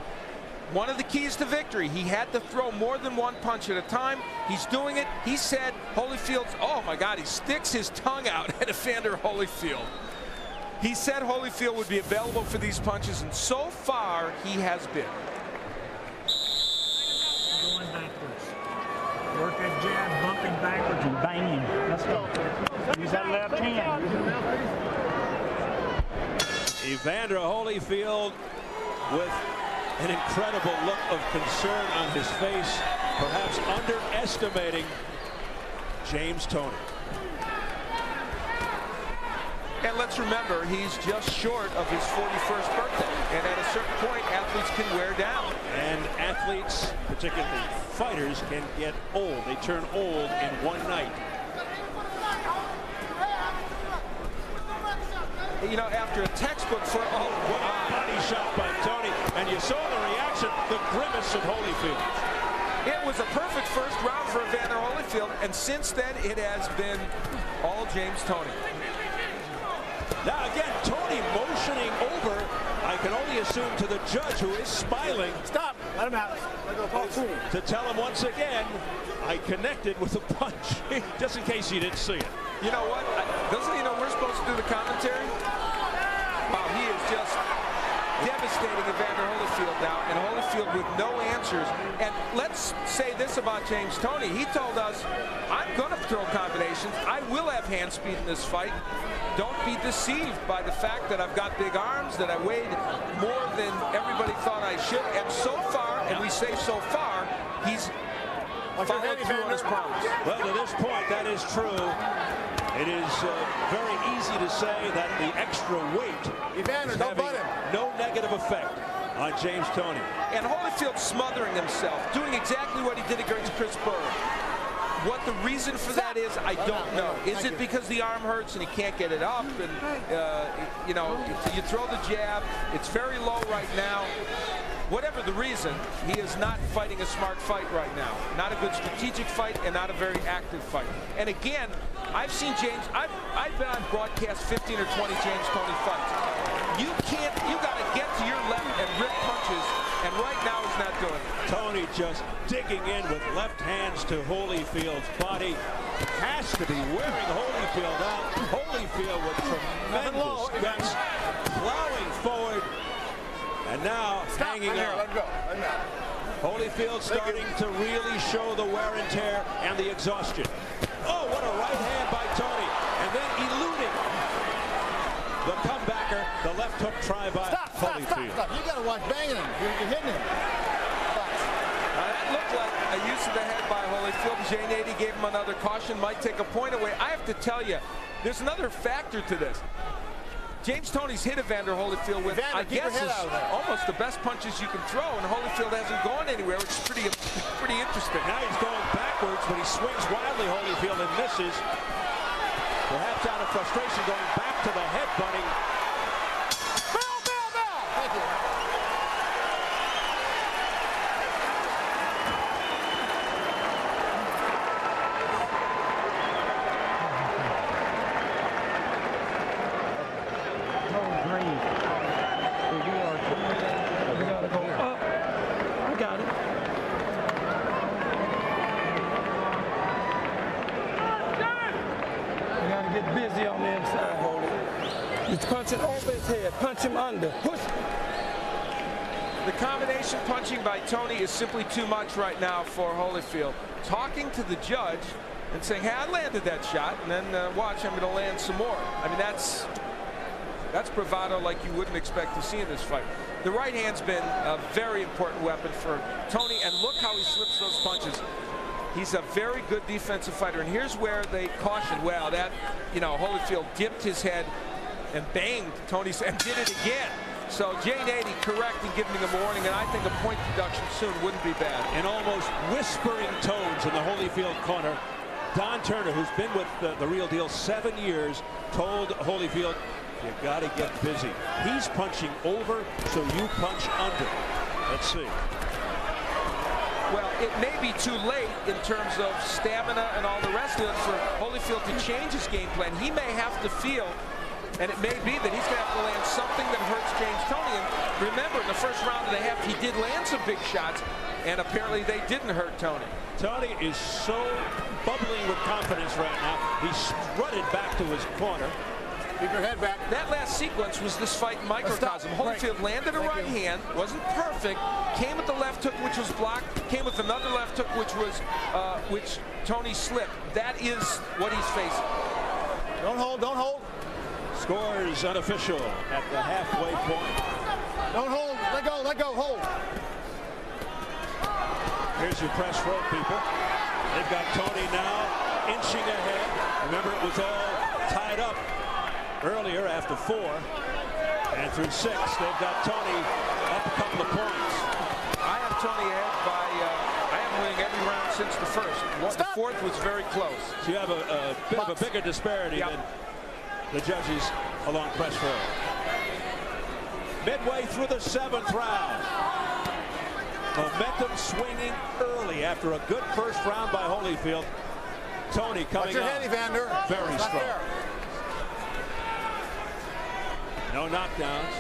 One of the keys to victory, he had to throw more than one punch at a time. He's doing it. He said Holyfield's, oh my God, he sticks his tongue out at Evander Holyfield. He said Holyfield would be available for these punches, and so far he has been. Going backwards. Work that jab, bumping backwards and banging. Let's go. Use that left hand. Evander Holyfield with an incredible look of concern on his face, perhaps underestimating James Toney. And let's remember, he's just short of his 41st birthday. And at a certain point, athletes can wear down. And athletes, particularly fighters, can get old. They turn old in one night. You know, after a textbook for what a body shot by Toney. And you saw the reaction, the grimace of Holyfield. It was a perfect first round for Evander Holyfield. And since then, it has been all James Toney. Now again, Toney motioning over, I can only assume to the judge, who is smiling. Stop. Let him out. To tell him once again, I connected with a punch, just in case you didn't see it. You know what? Doesn't he know we're supposed to do the commentary? Wow, he is just devastating Evander Holyfield now, and Holyfield with no answers. And let's say this about James Toney. He told us, I'm going to throw combinations. I will have hand speed in this fight. Don't be deceived by the fact that I've got big arms, that I weighed more than everybody thought I should. And so far, and we say so far, he's followed through on his promise. Well, to this point, that is true. It is very easy to say that the extra weight is having no negative effect on James Toney. And Holyfield smothering himself, doing exactly what he did against Chris Berg. What the reason for that is, I don't know. Is it because the arm hurts and he can't get it up? And, you know, you throw the jab. It's very low right now. Whatever the reason, he is not fighting a smart fight right now. Not a good strategic fight and not a very active fight. And again, I've seen James, I've been on broadcast 15 or 20 James Toney fights. You got to get to your left and rip punches, and right now he's not doing it. Toney just digging in with left hands to Holyfield's body. Has to be wearing Holyfield out. Holyfield with tremendous guts, plowing forward. And now hanging out. Let him go. Let him out. Holyfield starting to really show the wear and tear and the exhaustion. Oh, what a right hand by Toney. And then eluding the comebacker, the left hook try by Holyfield. Stop. You got to watch banging him. You're hitting him. That looked like a use of the head by Holyfield. Jane 80 gave him another caution, might take a point away. I have to tell you, there's another factor to this. James Toney's hit Evander Holyfield with, I guess, almost the best punches you can throw, and Holyfield hasn't gone anywhere, which is pretty interesting. Now he's going backwards, but he swings wildly, Holyfield, and misses. Perhaps out of frustration, going back to the headbutting. Bell! Thank you. He's punching over his head. Punch him under. Push. The combination punching by Toney is simply too much right now for Holyfield. Talking to the judge and saying, hey, I landed that shot, and then watch, I'm going to land some more. I mean, that's bravado like you wouldn't expect to see in this fight. The right hand's been a very important weapon for Toney, and look how he slips those punches. He's a very good defensive fighter, and here's where they caution, well, that, you know, Holyfield dipped his head and banged Toney's and did it again. So Jay Nady correct in giving him a warning, and I think a point deduction soon wouldn't be bad. In almost whispering tones in the Holyfield corner, Don Turner, who's been with the real deal 7 years, told Holyfield, you got to get busy. He's punching over, so you punch under. Let's see. Well, it may be too late in terms of stamina and all the rest of it for Holyfield to change his game plan. He may have to feel, and it may be that he's going to have to land something that hurts James Toney. And remember, in the first round of the half, he did land some big shots, and apparently they didn't hurt Toney. Toney is so bubbling with confidence right now. He strutted back to his corner. Keep your head back. That last sequence was this fight in microcosm. Holyfield landed a right hand, wasn't perfect, came with the left hook, which was blocked, came with another left hook, which Toney slipped. That is what he's facing. Don't hold, don't hold. Score is unofficial at the halfway point. Don't hold, let go, hold. Here's your press row, people. They've got Toney now inching ahead. Remember, it was all tied up earlier after 4, and through 6 they've got Toney up a couple of points. I have Toney ahead by I have him winning every round since the first. The fourth was very close. So you have a bit of a bigger disparity than the judges along press row. Midway through the 7th round, momentum swinging early after a good first round by Holyfield. Toney coming Watch your up head, Evander. very strong. Fair. No knockdowns.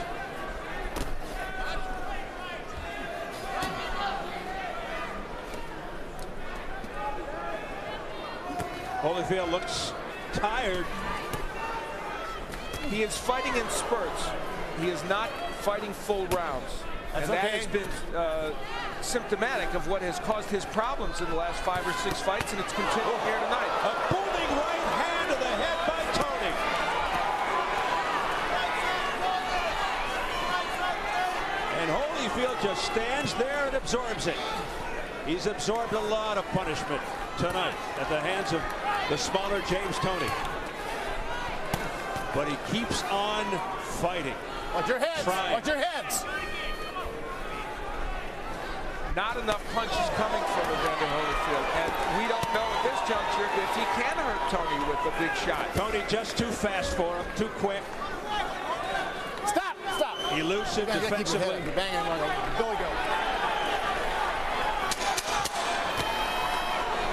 Holyfield looks tired. He is fighting in spurts. He is not fighting full rounds. That's and that okay. has been symptomatic of what has caused his problems in the last 5 or 6 fights, and it's continuing here tonight. A booming right hand to the head by Toney. And Holyfield just stands there and absorbs it. He's absorbed a lot of punishment tonight at the hands of the smaller James Toney. But he keeps on fighting. Watch your heads. Trying. Watch your heads. Not enough punches coming from Evander Holyfield, and we don't know at this juncture if he can hurt Toney with a big shot. Toney just too fast for him, too quick. Stop, stop. Elusive defensively. Bang him, go.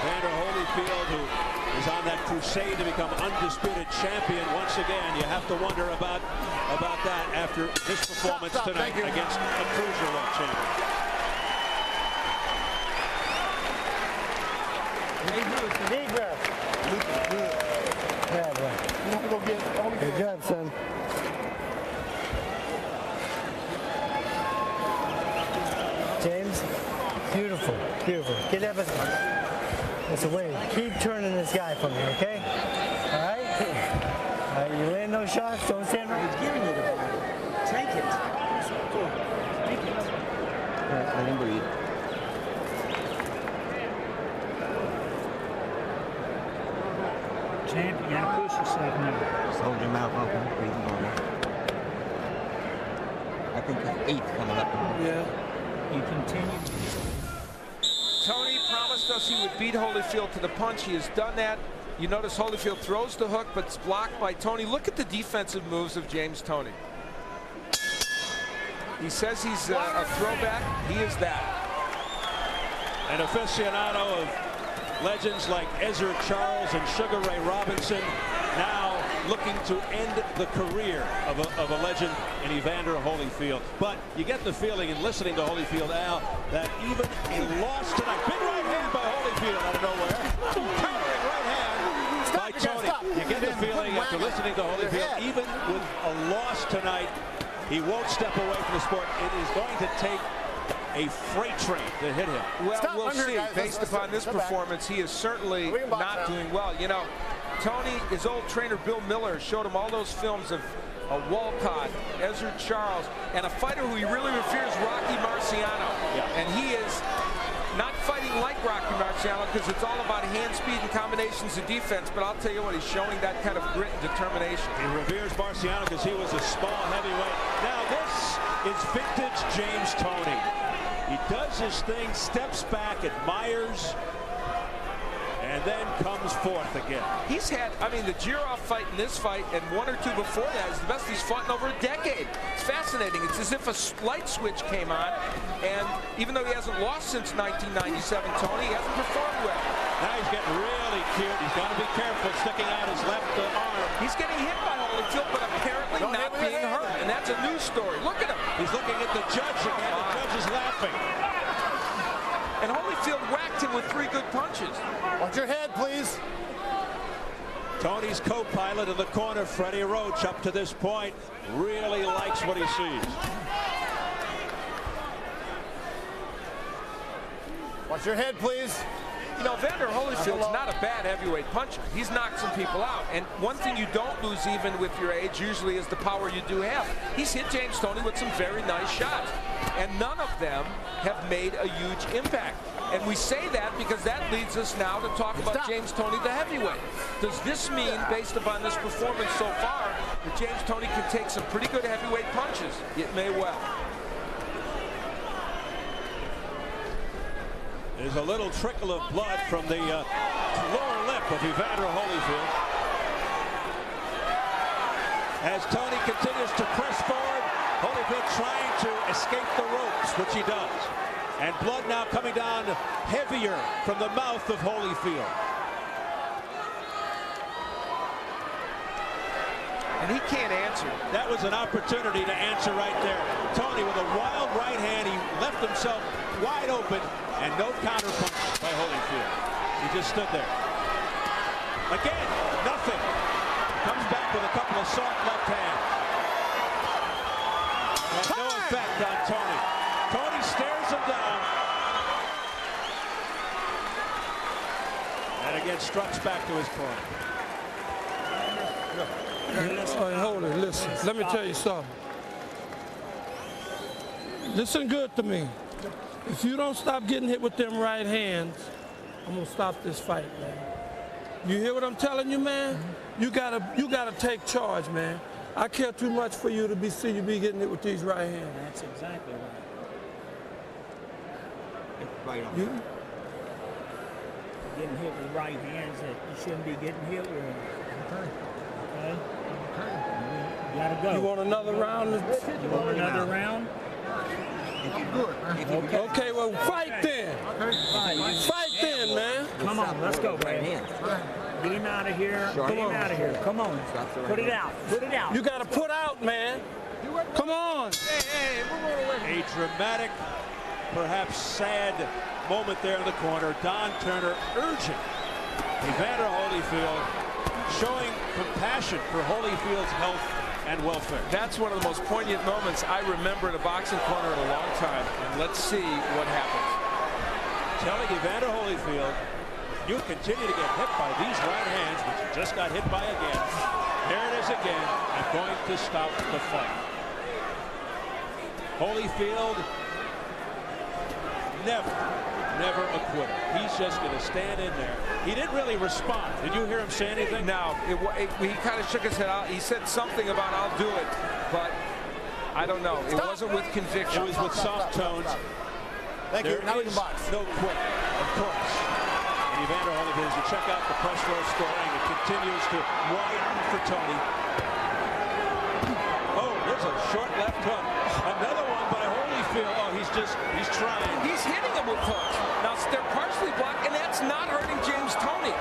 Evander Holyfield, who is on that crusade to become undisputed champion once again. You have to wonder about that after this performance tonight against a cruiserweight champion. Deep breath. Yeah, bro. Good job, son. James, beautiful, beautiful. Get that. That's a way. Keep turning this guy for me, okay? All right? All right, you land those shots, don't stand right. He's giving you the ball. Take it. Take it. All right, let him breathe. Champ, you gotta push yourself now. Just hold your mouth open, breathe normal. I think the 8th coming up. Yeah. You continue. Toney promised us he would beat Holyfield to the punch. He has done that. You notice Holyfield throws the hook, but it's blocked by Toney. Look at the defensive moves of James Toney. He says he's a throwback. He is that. An aficionado of legends like Ezra Charles and Sugar Ray Robinson, now looking to end the career of a legend in Evander Holyfield. But you get the feeling in listening to Holyfield, Al, that even a loss tonight, big right hand by Holyfield out of nowhere, countering right hand by Toney. You get the feeling after listening listening to Holyfield, even with a loss tonight, he won't step away from the sport. It is going to take a freight train to hit him. Well, we'll see. Based upon this performance, he is certainly not doing well. You know, Toney, his old trainer Bill Miller, showed him all those films of Walcott, Ezra Charles, and a fighter who he really reveres, Rocky Marciano. And he is not fighting like Rocky Marciano because it's all about hand speed and combinations of defense, but I'll tell you what, he's showing that kind of grit and determination. He reveres Marciano because he was a small heavyweight. Now this is vintage James Toney. He does his thing, steps back, admires, and then comes forth again. He's had, I mean, the Jirov fight and this fight and one or two before that is the best he's fought in over a decade. It's fascinating. It's as if a light switch came on, and even though he hasn't lost since 1997, Toney, he hasn't performed well. Now he's getting really cute. He's got to be careful sticking out his left arm. He's getting hit by Holyfield, but apparently not being hurt, and that's a news story. Look at him. He's looking at the judge again. The judge is laughing. And Holyfield whacked him with 3 good punches. Watch your head, please. Toney's co-pilot in the corner, Freddie Roach, up to this point, really likes what he sees. Watch your head, please. You know, Evander Holyfield's not a bad heavyweight puncher. He's knocked some people out. And one thing you don't lose even with your age usually is the power you do have. He's hit James Toney with some very nice shots. And none of them have made a huge impact. And we say that because that leads us now to talk about James Toney, the heavyweight. Does this mean, based upon this performance so far, that James Toney can take some pretty good heavyweight punches? It may well. There's a little trickle of blood from the lower lip of Evander Holyfield. As Toney continues to press forward, Holyfield trying to escape the ropes, which he does. And blood now coming down heavier from the mouth of Holyfield. And he can't answer. That was an opportunity to answer right there. Toney with a wild right hand. He left himself wide open, and no counter punch by Holyfield. He just stood there. Again, nothing. Comes back with a couple of soft left hands. But no effect on Toney. Toney stares him down. And again struts back to his corner. Hold it, listen. Let me tell you something. Listen good to me. If you don't stop getting hit with them right hands, I'm gonna stop this fight, man. You hear what I'm telling you, man? You gotta take charge, man. I care too much for you to see you be getting hit with these right hands. That's exactly right. Right on. You? Getting hit with right hands that you shouldn't be getting hit with. Okay? You gotta go. You want another round? You want another round? Okay, well, fight then. Fight then, man. Come on, let's go, man. Get him out of here. Get him out of here. Come on. Put it out. Put it out. You got to put out, man. Come on. A dramatic, perhaps sad moment there in the corner. Don Turner urging Evander Holyfield, showing compassion for Holyfield's health and welfare. That's one of the most poignant moments I remember in a boxing corner in a long time. And let's see what happens. Telling Evander Holyfield, you continue to get hit by these right hands, which you just got hit by again. There it is again. I'm going to stop the fight. Holyfield, never a quitter. He's just going to stand in there. He didn't really respond. Did you hear him say anything? No. He kind of shook his head out. He said something about "I'll do it," but I don't know. It wasn't with conviction. It was with soft tones. Thank you. Now we can box. No quit, of course. And Evander Holyfield, as you check out the press row scoring, it continues to widen for Toney. Oh, there's a short left hook. Another one by Holyfield. Oh, he's trying. He's hitting him with hooks. Now, they're partially blocked, and that's not hurting James Toney.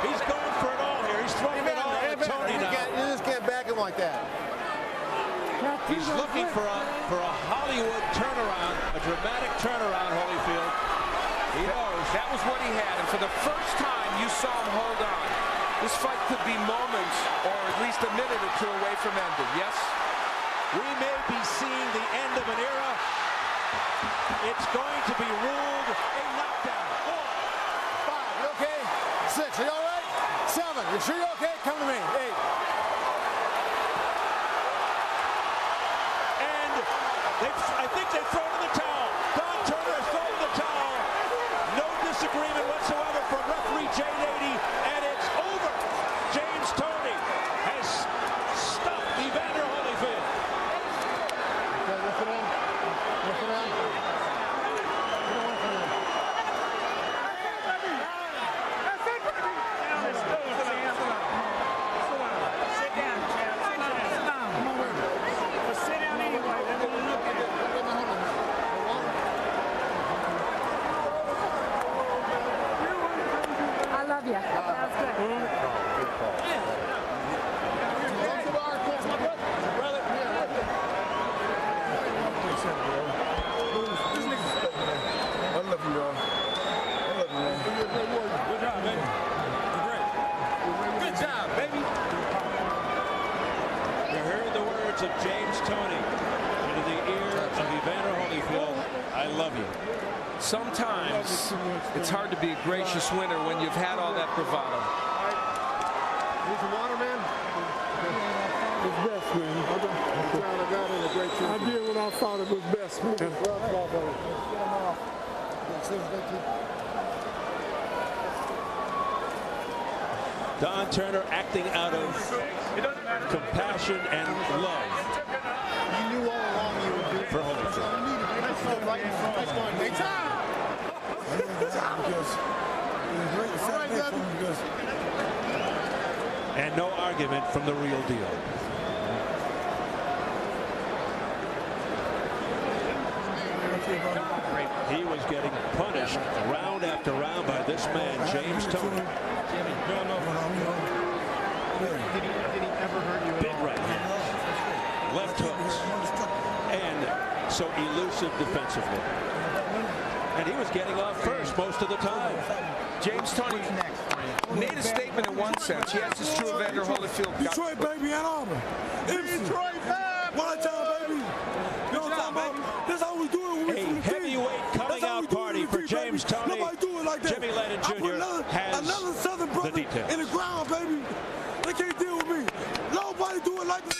He's going for it all here. He's throwing it all at Toney now. You just can't back him like that. He's looking for a Hollywood turnaround, a dramatic turnaround, Holyfield. He knows. That was what he had, and for the first time, you saw him hold on. This fight could be moments or at least a minute or two away from ending, yes? We may be seeing the end of an era. It's going to be ruled a knockdown. 4, 5, you okay? 6, are you all right? 7, you sure you're okay? Come to me. 8. And I think they've thrown in the towel. Don Turner has thrown in the towel. No disagreement whatsoever from referee Jay Nady, and it's over. James Toney has stopped Evander Holyfield. Okay, listen in. Listen in. Of James Toney into the ear of Evander Holyfield. I love you. Sometimes it's hard to be a gracious winner when you've had all that bravado. Need some water, man? It's best, man. I did what I thought it was best, man. Don Turner acting out of compassion and love. You knew all along you would be. For Holyfield. And no argument from the real deal. He was getting punished round after round by this man, James Toney. Did he ever hurt you? Big right hand, left hooks, and so elusive defensively. And he was getting off first most of the time. James Toney made a statement in one sense. Yes, it's true Evander Holyfield got Detroit, baby, Ann Arbor. Detroit, baby. One time, baby. You know what I'm talking about? That's how we do it. A heavyweight coming out party for James Toney. Nobody do it like that. Jimmy Lennon Jr. has another Southern brother the details. in the ground, baby. They can't deal with me. Nobody do it like that.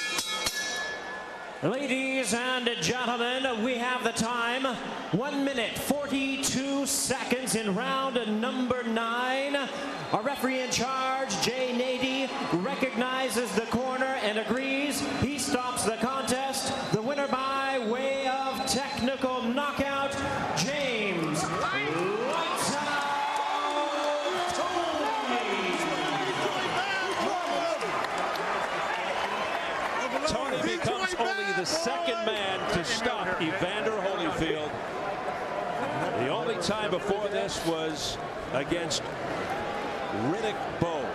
Ladies and gentlemen, we have the time. 1 minute, 42 seconds in round number 9. Our referee in charge, Jay Nady, recognizes the corner and agrees. He stops the contest. The winner by way of technical knockout, James Lights Out Toney becomes only the second man to stop Evander Holyfield. The only time before this was against Riddick Bowe.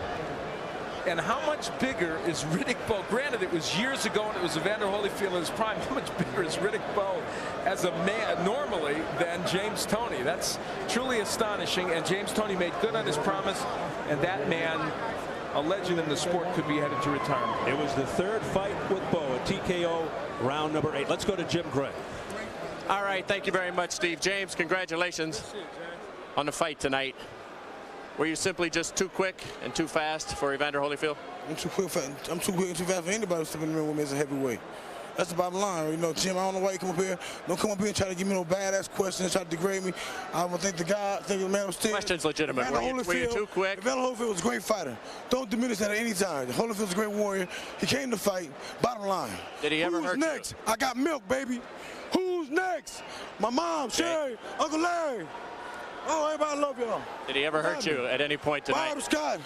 And how much bigger is Riddick Bowe? Granted, it was years ago and it was Evander Holyfield in his prime. How much bigger is Riddick Bowe as a man normally than James Toney? That's truly astonishing. And James Toney made good on his promise. And that man, a legend in the sport, could be headed to retirement. It was the third fight with Bowe, a TKO round number 8. Let's go to Jim Gray. All right, thank you very much, Steve. James, congratulations on the fight tonight. Were you simply just too quick and too fast for Evander Holyfield? I'm too quick and too fast for anybody stepping in the ring with me as a heavyweight. That's the bottom line. You know, Jim, I don't know why you come up here. Don't come up here and try to give me no badass questions, try to degrade me. I would think the man upstairs. Question's legitimate. Were you too quick? Evander Holyfield was a great fighter. Don't diminish that at any time. Holyfield's a great warrior. He came to fight. Bottom line. Did he ever hurt you? Who's next? I got milk, baby. Who's next? My mom, Sherry, Uncle Larry. Oh, everybody love y'all. Did he ever hurt you at any point tonight? Bob Scott.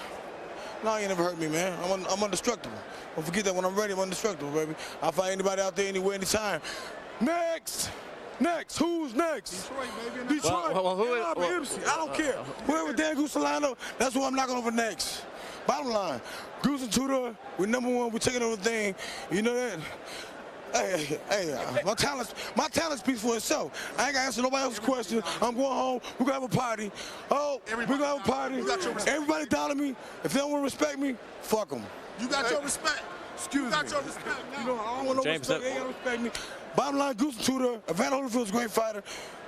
No, he ain't never hurt me, man. I'm indestructible. Don't forget that when I'm ready, I'm indestructible, baby. I'll fight anybody out there anywhere, anytime. Next! Next! Who's next? Detroit, baby. Detroit. MC. I don't care. Whoever Dan Goose Solano, that's who I'm knocking over next. Bottom line, Goose and Tudor, we're #1. We're taking over the thing. You know that? Hey, my talent speaks for itself. I ain't got to answer nobody else's question. I'm going home. We're going to have a party. Oh, we're going to have a party. Everybody down me. If they don't want to respect me, fuck them. You got your respect. Excuse me. You got your respect now. You know, I don't want no respect. They ain't gonna respect me. Bottom line, Goose Tutor, Evander Holyfield's a great fighter.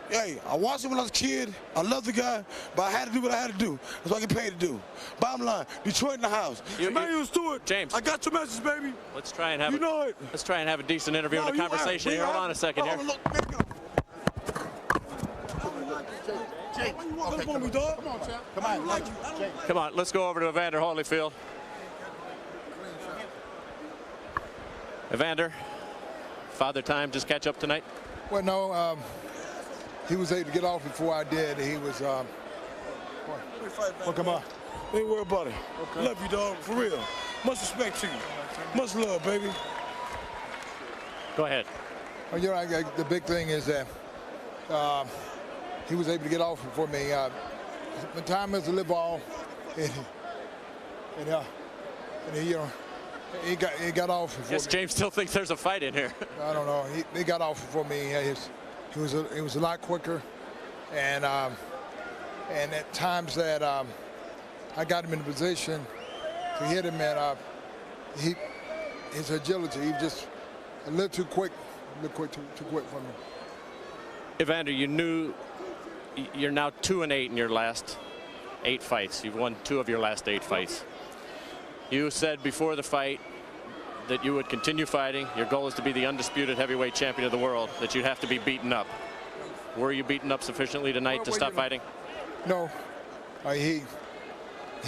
Hey, I watched him when I was a kid. I love the guy, but I had to do what I had to do. That's what I get paid to do. Bottom line, Detroit in the house. Emmanuel Stewart, James, I got your message, baby. Let's try and have let's try and have a decent interview and a conversation here. Hold on a second here. Jake, why you walking up on me, dog? Come on, champ. Come on, Come on, let's go over to Evander Holyfield. Evander, Father Time just catch up tonight? Well, no, he was able to get off before I did. He was, well, come on. Ain't worry about it. Okay. Love you, dog, for real. Much respect to you. Much love, baby. Go ahead. Well, you know, the big thing is that he was able to get off before me. The time is to live all, and he, you know, he got off before Yes, me. James still thinks there's a fight in here. I don't know. He got off before me. He was a lot quicker, and at times that I got him in a position to hit him, and his agility, he was just a little too quick, too quick for me. Evander, you knew you're now 2-8 in your last 8 fights. You've won 2 of your last 8 fights. You said before the fight that you would continue fighting. Your goal is to be the undisputed heavyweight champion of the world, that you'd have to be beaten up. Were you beaten up sufficiently tonight to stop fighting? No. He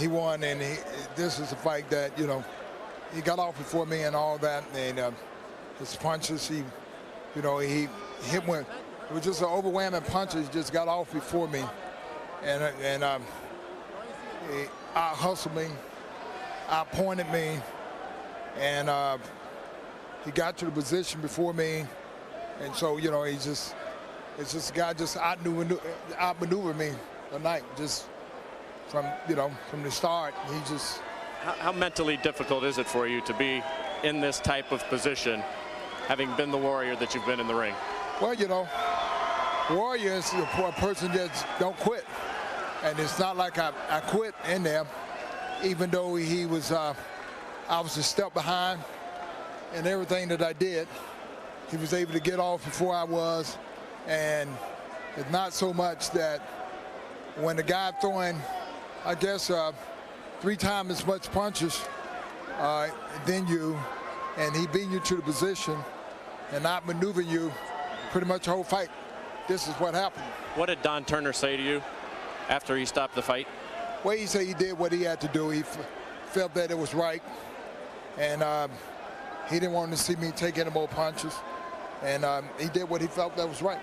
won, and this is a fight that, you know, he got off before me and all that, and his punches, he hit one. It was just an overwhelming punches. He just got off before me, and he out-hustled me, out-pointed me, and he got to the position before me, and so, you know, it's just a guy just outmaneuvered me tonight, just from the start. He just. How mentally difficult is it for you to be in this type of position, having been the warrior that you've been in the ring? Well, you know, warrior is a person that don't quit, and it's not like I quit in there, even though he was. I was a step behind in everything that I did. He was able to get off before I was, and it's not so much that when the guy throwing, I guess, 3 times as much punches than you, and he beat you to the position and not maneuver you pretty much the whole fight. This is what happened. What did Don Turner say to you after he stopped the fight? Well, he said he did what he had to do. He felt that it was right, and he didn't want to see me take any more punches, and he did what he felt that was right.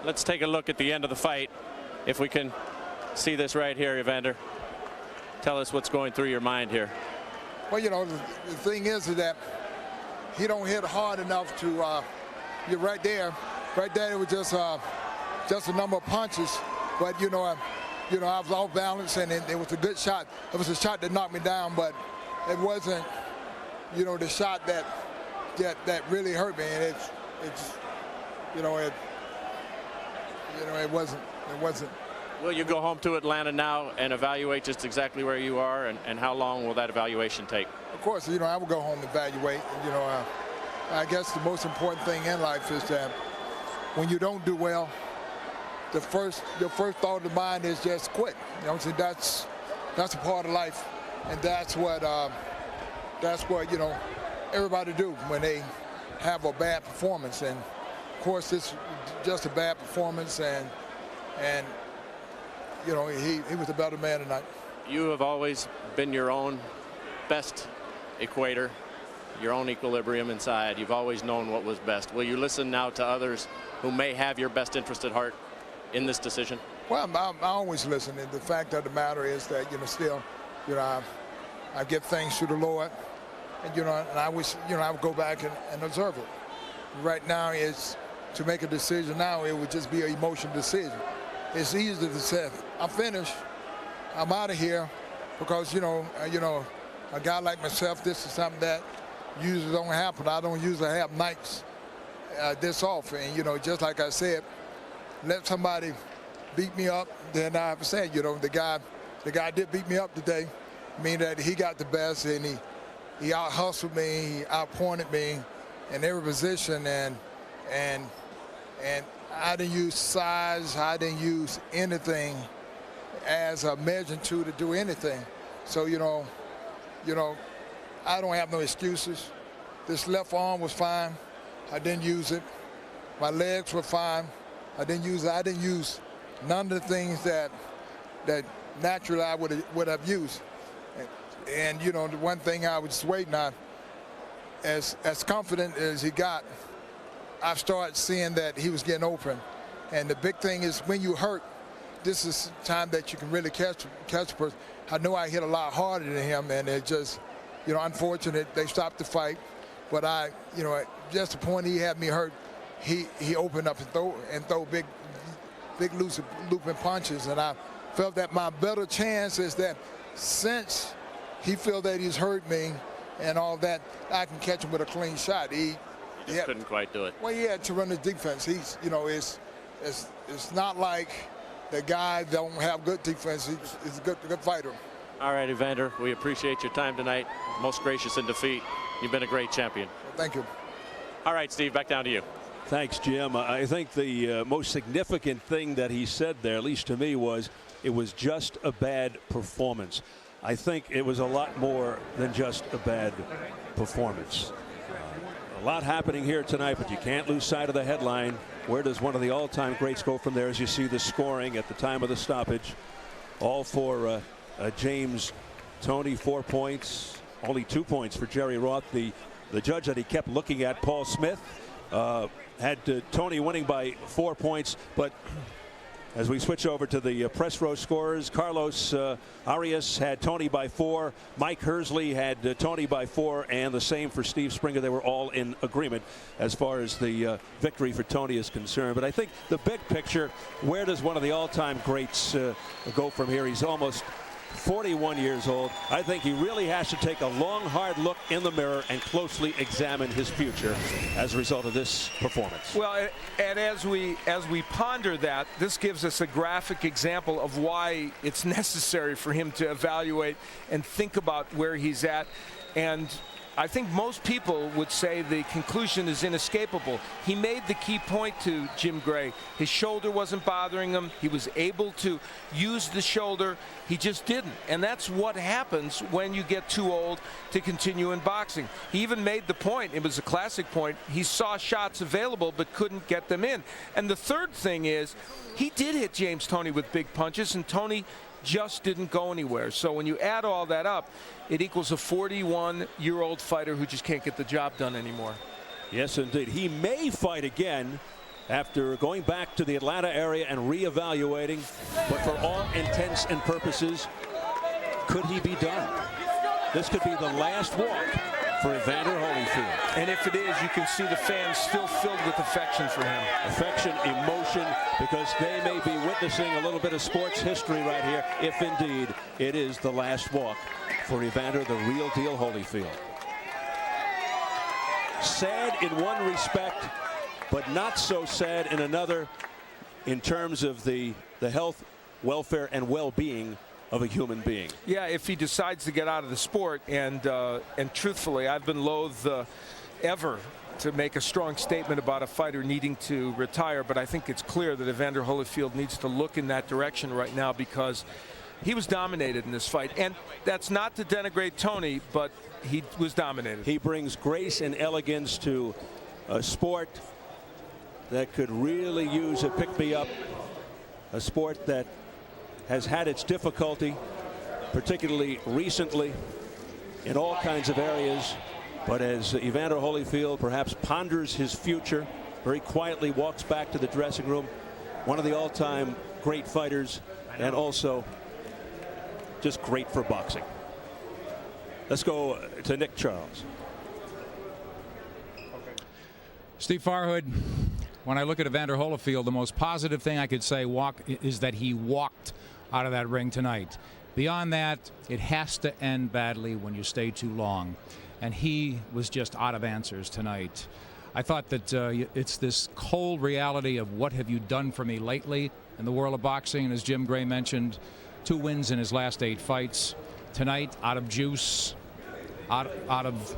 Let's take a look at the end of the fight, if we can see this right here, Evander. Tell us what's going through your mind here. Well, you know, the thing is that he don't hit hard enough to. You're right there. Right there, it was just a number of punches, but I was off balance, and it was a good shot. It was a shot that knocked me down, but it wasn't, the shot that really hurt me. And it wasn't. Will you go home to Atlanta now and evaluate just exactly where you are, and how long will that evaluation take? Of course, I will go home and evaluate. I guess the most important thing in life is that when you don't do well, your first thought of the mind is just quit. That's a part of life, and that's what everybody do when they have a bad performance. And of course, it's just a bad performance, and he was a better man tonight. You have always been your own best equator, your own equilibrium inside. You've always known what was best. Will you listen now to others who may have your best interest at heart in this decision? Well, I always listen. And the fact of the matter is that, still, I give thanks to the Lord, and, and I wish, I would go back and observe it. Right now, it's to make a decision now, it would just be an emotional decision. It's easy to say, I'm finished, I'm out of here, because, a guy like myself, this is something that, usually don't happen. I don't usually have nights this often. And, you know, just like I said, let somebody beat me up, then I have to say, you know, the guy did beat me up today, meaning that he got the best and he out-hustled me, he out-pointed me in every position, and I didn't use size, I didn't use anything as a measuring tool to do anything. So, you know, I don't have no excuses. This left arm was fine. I didn't use it. My legs were fine. I didn't use it. I didn't use none of the things that naturally I would have used. And you know, the one thing I was waiting on, as confident as he got, I started seeing that he was getting open. And the big thing is when you hurt, this is time that you can really catch a person. I know I hit a lot harder than him, and it just, you know, unfortunate they stopped the fight. But you know, just the point he had me hurt, he opened up and throw big looping punches, and I felt that my better chance is that since he feel that he's hurt me and all that, I can catch him with a clean shot. He just couldn't quite do it. Well, he had tremendous defense. He's, you know, it's not like the guy don't have good defense. He's a good fighter. All right, Evander, we appreciate your time tonight. Most gracious in defeat. You've been a great champion. Well, thank you. All right, Steve, back down to you. Thanks, Jim. I think the most significant thing that he said there, at least to me, was it was just a bad performance. I think it was a lot more than just a bad performance. A lot happening here tonight, but you can't lose sight of the headline. Where does one of the all-time greats go from there? As you see the scoring at the time of the stoppage, all for James Toney, 4 points, only 2 points for Jerry Roth. The judge that he kept looking at, Paul Smith, had Toney winning by 4 points, but as we switch over to the press row scorers, Carlos Arias had Toney by 4. Mike Hersley had Toney by 4, and the same for Steve Springer. They were all in agreement as far as the victory for Toney is concerned. But I think the big picture, where does one of the all-time greats go from here? He's almost 41 years old. I think he really has to take a long, hard look in the mirror and closely examine his future as a result of this performance. Well, and as we ponder that, this gives us a graphic example of why it's necessary for him to evaluate and think about where he's at. And I think most people would say the conclusion is inescapable. He made the key point to Jim Gray. His shoulder wasn't bothering him. He was able to use the shoulder. He just didn't. And that's what happens when you get too old to continue in boxing. He even made the point, it was a classic point, he saw shots available but couldn't get them in. And the third thing is, he did hit James Toney with big punches, and Toney just didn't go anywhere. So when you add all that up, it equals a 41-year-old fighter who just can't get the job done anymore. Yes, indeed. He may fight again after going back to the Atlanta area and reevaluating, but for all intents and purposes, could he be done? This could be the last walk for Evander Holyfield. And if it is, you can see the fans still filled with affection for him. Affection, emotion, because they may be witnessing a little bit of sports history right here, if indeed it is the last walk for Evander, the real deal Holyfield. Sad in one respect, but not so sad in another, in terms of the health, welfare, and well-being of a human being. Yeah, if he decides to get out of the sport, and truthfully, I've been loath ever to make a strong statement about a fighter needing to retire, but I think it's clear that Evander Holyfield needs to look in that direction right now, because he was dominated in this fight. And that's not to denigrate Toney, but he was dominated. He brings grace and elegance to a sport that could really use a pick-me-up, a sport that has had its difficulty, particularly recently, in all kinds of areas. But as Evander Holyfield perhaps ponders his future, very quietly walks back to the dressing room, one of the all-time great fighters, and also just great for boxing. Let's go to Nick Charles. Steve Farhood, when I look at Evander Holyfield, the most positive thing I could say is that he walked out of that ring tonight. Beyond that, it has to end badly when you stay too long. and he was just out of answers tonight. I thought that it's this cold reality of what have you done for me lately in the world of boxing. And as Jim Gray mentioned, 2 wins in his last 8 fights. Tonight, out of juice, out of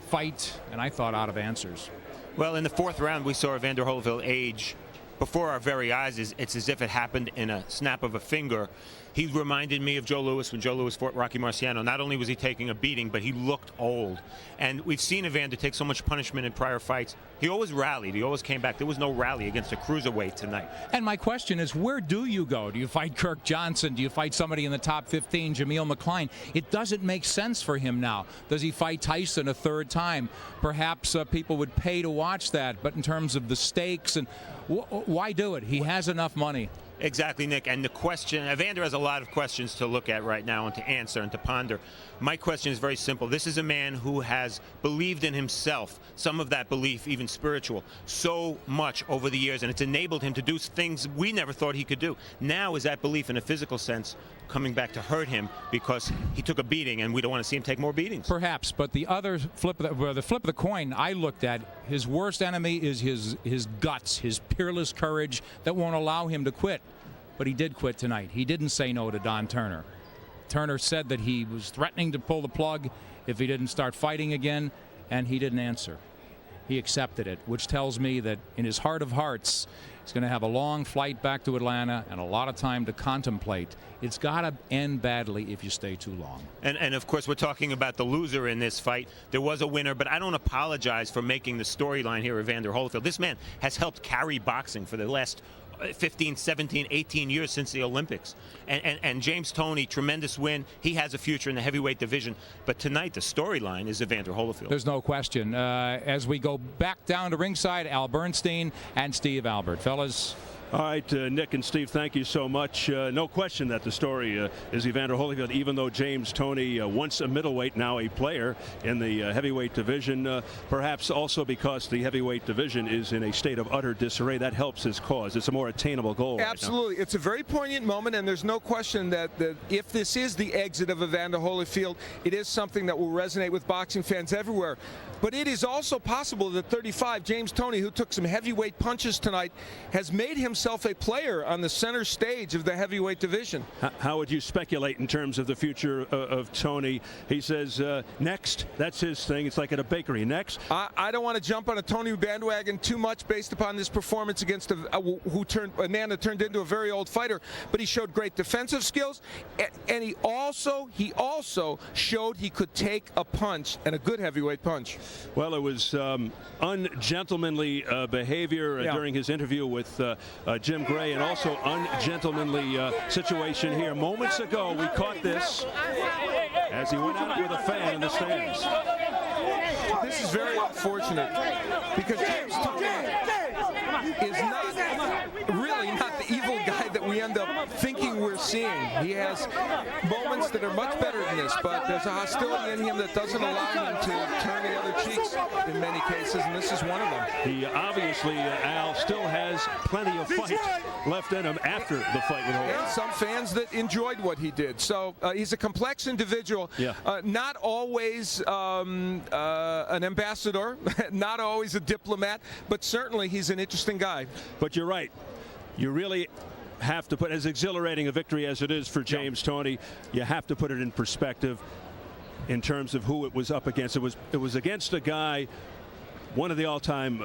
fight, and I thought out of answers. Well, in the 4th round, we saw Evander Holyfield age before our very eyes. It's as if it happened in a snap of a finger. He reminded me of Joe Louis when Joe Louis fought Rocky Marciano. Not only was he taking a beating, but he looked old. And we've seen Evander take so much punishment in prior fights. He always rallied. He always came back. There was no rally against a cruiserweight tonight. And my question is, where do you go? Do you fight Kirk Johnson? Do you fight somebody in the top 15, Jameel McCline? It doesn't make sense for him now. Does he fight Tyson a 3rd time? Perhaps people would pay to watch that. But in terms of the stakes, and why do it? He has enough money. Exactly, Nick. And the question, Evander has a lot of questions to look at right now and to answer and to ponder. My question is very simple. This is a man who has believed in himself, some of that belief even spiritual, so much over the years, and it's enabled him to do things we never thought he could do. Now is that belief in a physical sense coming back to hurt him because he took a beating, and we don't want to see him take more beatings. Perhaps, but the other flip of the coin I looked at, his worst enemy is his guts, his peerless courage that won't allow him to quit. But he did quit tonight. He didn't say no to Don Turner. Turner said that he was threatening to pull the plug if he didn't start fighting again, and he didn't answer. He accepted it, which tells me that in his heart of hearts, he's going to have a long flight back to Atlanta and a lot of time to contemplate. It's got to end badly if you stay too long. And of course, we're talking about the loser in this fight. There was a winner, but I don't apologize for making the storyline here of Evander Holyfield. This man has helped carry boxing for the last 15, 17, 18 years since the Olympics. And James Toney, tremendous win. He has a future in the heavyweight division. But tonight, the storyline is Evander Holyfield. There's no question. As we go back down to ringside, Al Bernstein and Steve Albert. Fellas. All right, Nick and Steve, thank you so much. No question that the story is Evander Holyfield, even though James Toney, once a middleweight, now a player in the heavyweight division, perhaps also because the heavyweight division is in a state of utter disarray. That helps his cause. It's a more attainable goal. Absolutely. Right now. It's a very poignant moment, and there's no question that if this is the exit of Evander Holyfield, it is something that will resonate with boxing fans everywhere. But it is also possible that 35, James Toney, who took some heavyweight punches tonight, has made himself a player on the center stage of the heavyweight division. How would you speculate in terms of the future of Toney? He says, next, that's his thing. It's like at a bakery. Next. I don't want to jump on a Toney bandwagon too much based upon this performance against a man that turned into a very old fighter, but he showed great defensive skills, and he also showed he could take a punch, and a good heavyweight punch. Well, it was ungentlemanly behavior during his interview with Jim Gray, and also ungentlemanly situation here. Moments ago, we caught this as he went out with a fan in the stands. This is very unfortunate because James Toney is really not the evil guy that we end up thinking we're seeing. He has moments that are much better than this, but there's a hostility in him that doesn't allow him to turn the other cheeks in many cases, and this is one of them. He obviously, Al, still has plenty of fight left in him after the fight with Holyfield. And some fans that enjoyed what he did. So he's a complex individual, not always an ambassador, not always a diplomat, but certainly he's an interesting guy. But you're right. You really have to put, as exhilarating a victory as it is for James Toney, you have to put it in perspective in terms of who it was up against. It was against a guy, one of the all-time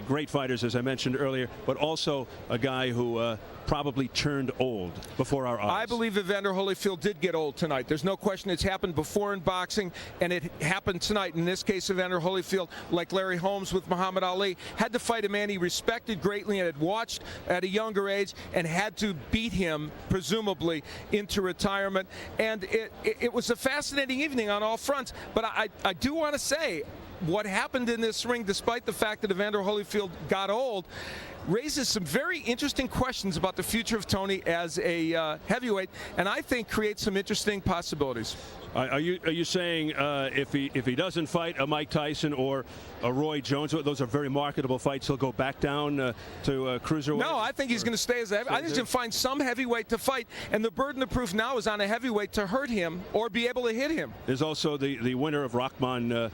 great fighters, as I mentioned earlier, but also a guy who probably turned old before our eyes. I believe Evander Holyfield did get old tonight. There's no question it's happened before in boxing, and it happened tonight. In this case, Evander Holyfield, like Larry Holmes with Muhammad Ali, had to fight a man he respected greatly and had watched at a younger age, and had to beat him, presumably, into retirement. And it was a fascinating evening on all fronts. But I do want to say, what happened in this ring, despite the fact that Evander Holyfield got old, raises some very interesting questions about the future of Toney as a heavyweight, and I think creates some interesting possibilities. Are you saying if he doesn't fight a Mike Tyson or a Roy Jones, those are very marketable fights, he'll go back down to cruiserweight? No, I think he's going to stay as a heavyweight. I think he's going to find some heavyweight to fight, and the burden of proof now is on a heavyweight to hurt him or be able to hit him. There's also the winner of Rahman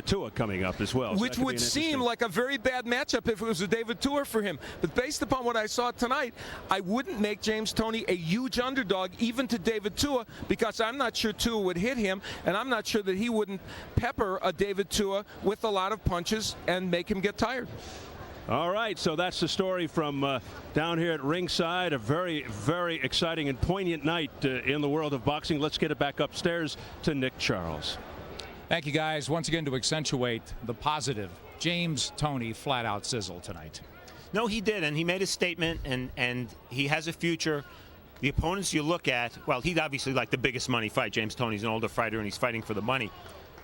Tua coming up as well. Which would seem like a very bad matchup if it was a David Tua for him. But based upon what I saw tonight, I wouldn't make James Toney a huge underdog even to David Tua, because I'm not sure Tua would hit him, and I'm not sure that he wouldn't pepper a David Tua with a lot of punches and make him get tired. All right, so that's the story from down here at ringside. A very, very exciting and poignant night in the world of boxing. Let's get it back upstairs to Nick Charles. Thank you, guys. Once again, to accentuate the positive, James Toney flat out sizzled tonight. No, he did, and he made a statement, and he has a future. The opponents you look at, well, he'd obviously like the biggest money fight. James Toney's an older fighter, and he's fighting for the money.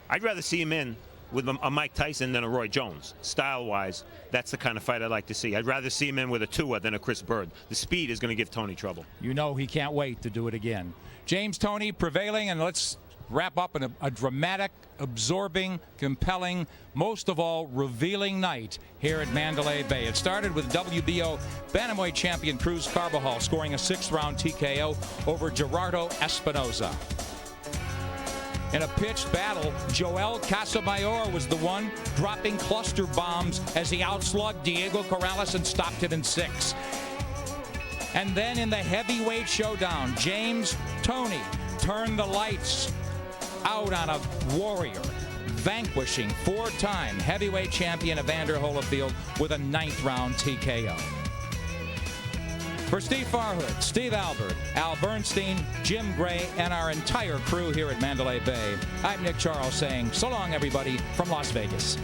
I'd rather see him in with a Mike Tyson than a Roy Jones. Style-wise, that's the kind of fight I'd like to see. I'd rather see him in with a Tua than a Chris Bird. The speed is going to give Toney trouble. You know he can't wait to do it again. James Toney prevailing, and let's wrap up in a dramatic, absorbing, compelling, most of all, revealing night here at Mandalay Bay. It started with WBO bantamweight champion Cruz Carbajal scoring a 6th-round TKO over Gerardo Espinoza. In a pitched battle, Joel Casamayor was the one dropping cluster bombs as he outslugged Diego Corrales and stopped it in 6. And then in the heavyweight showdown, James Toney turned the lights out on a warrior, vanquishing 4-time heavyweight champion Evander Holyfield with a 9th-round TKO. For Steve Farhood, Steve Albert, Al Bernstein, Jim Gray, and our entire crew here at Mandalay Bay, I'm Nick Charles saying so long, everybody, from Las Vegas.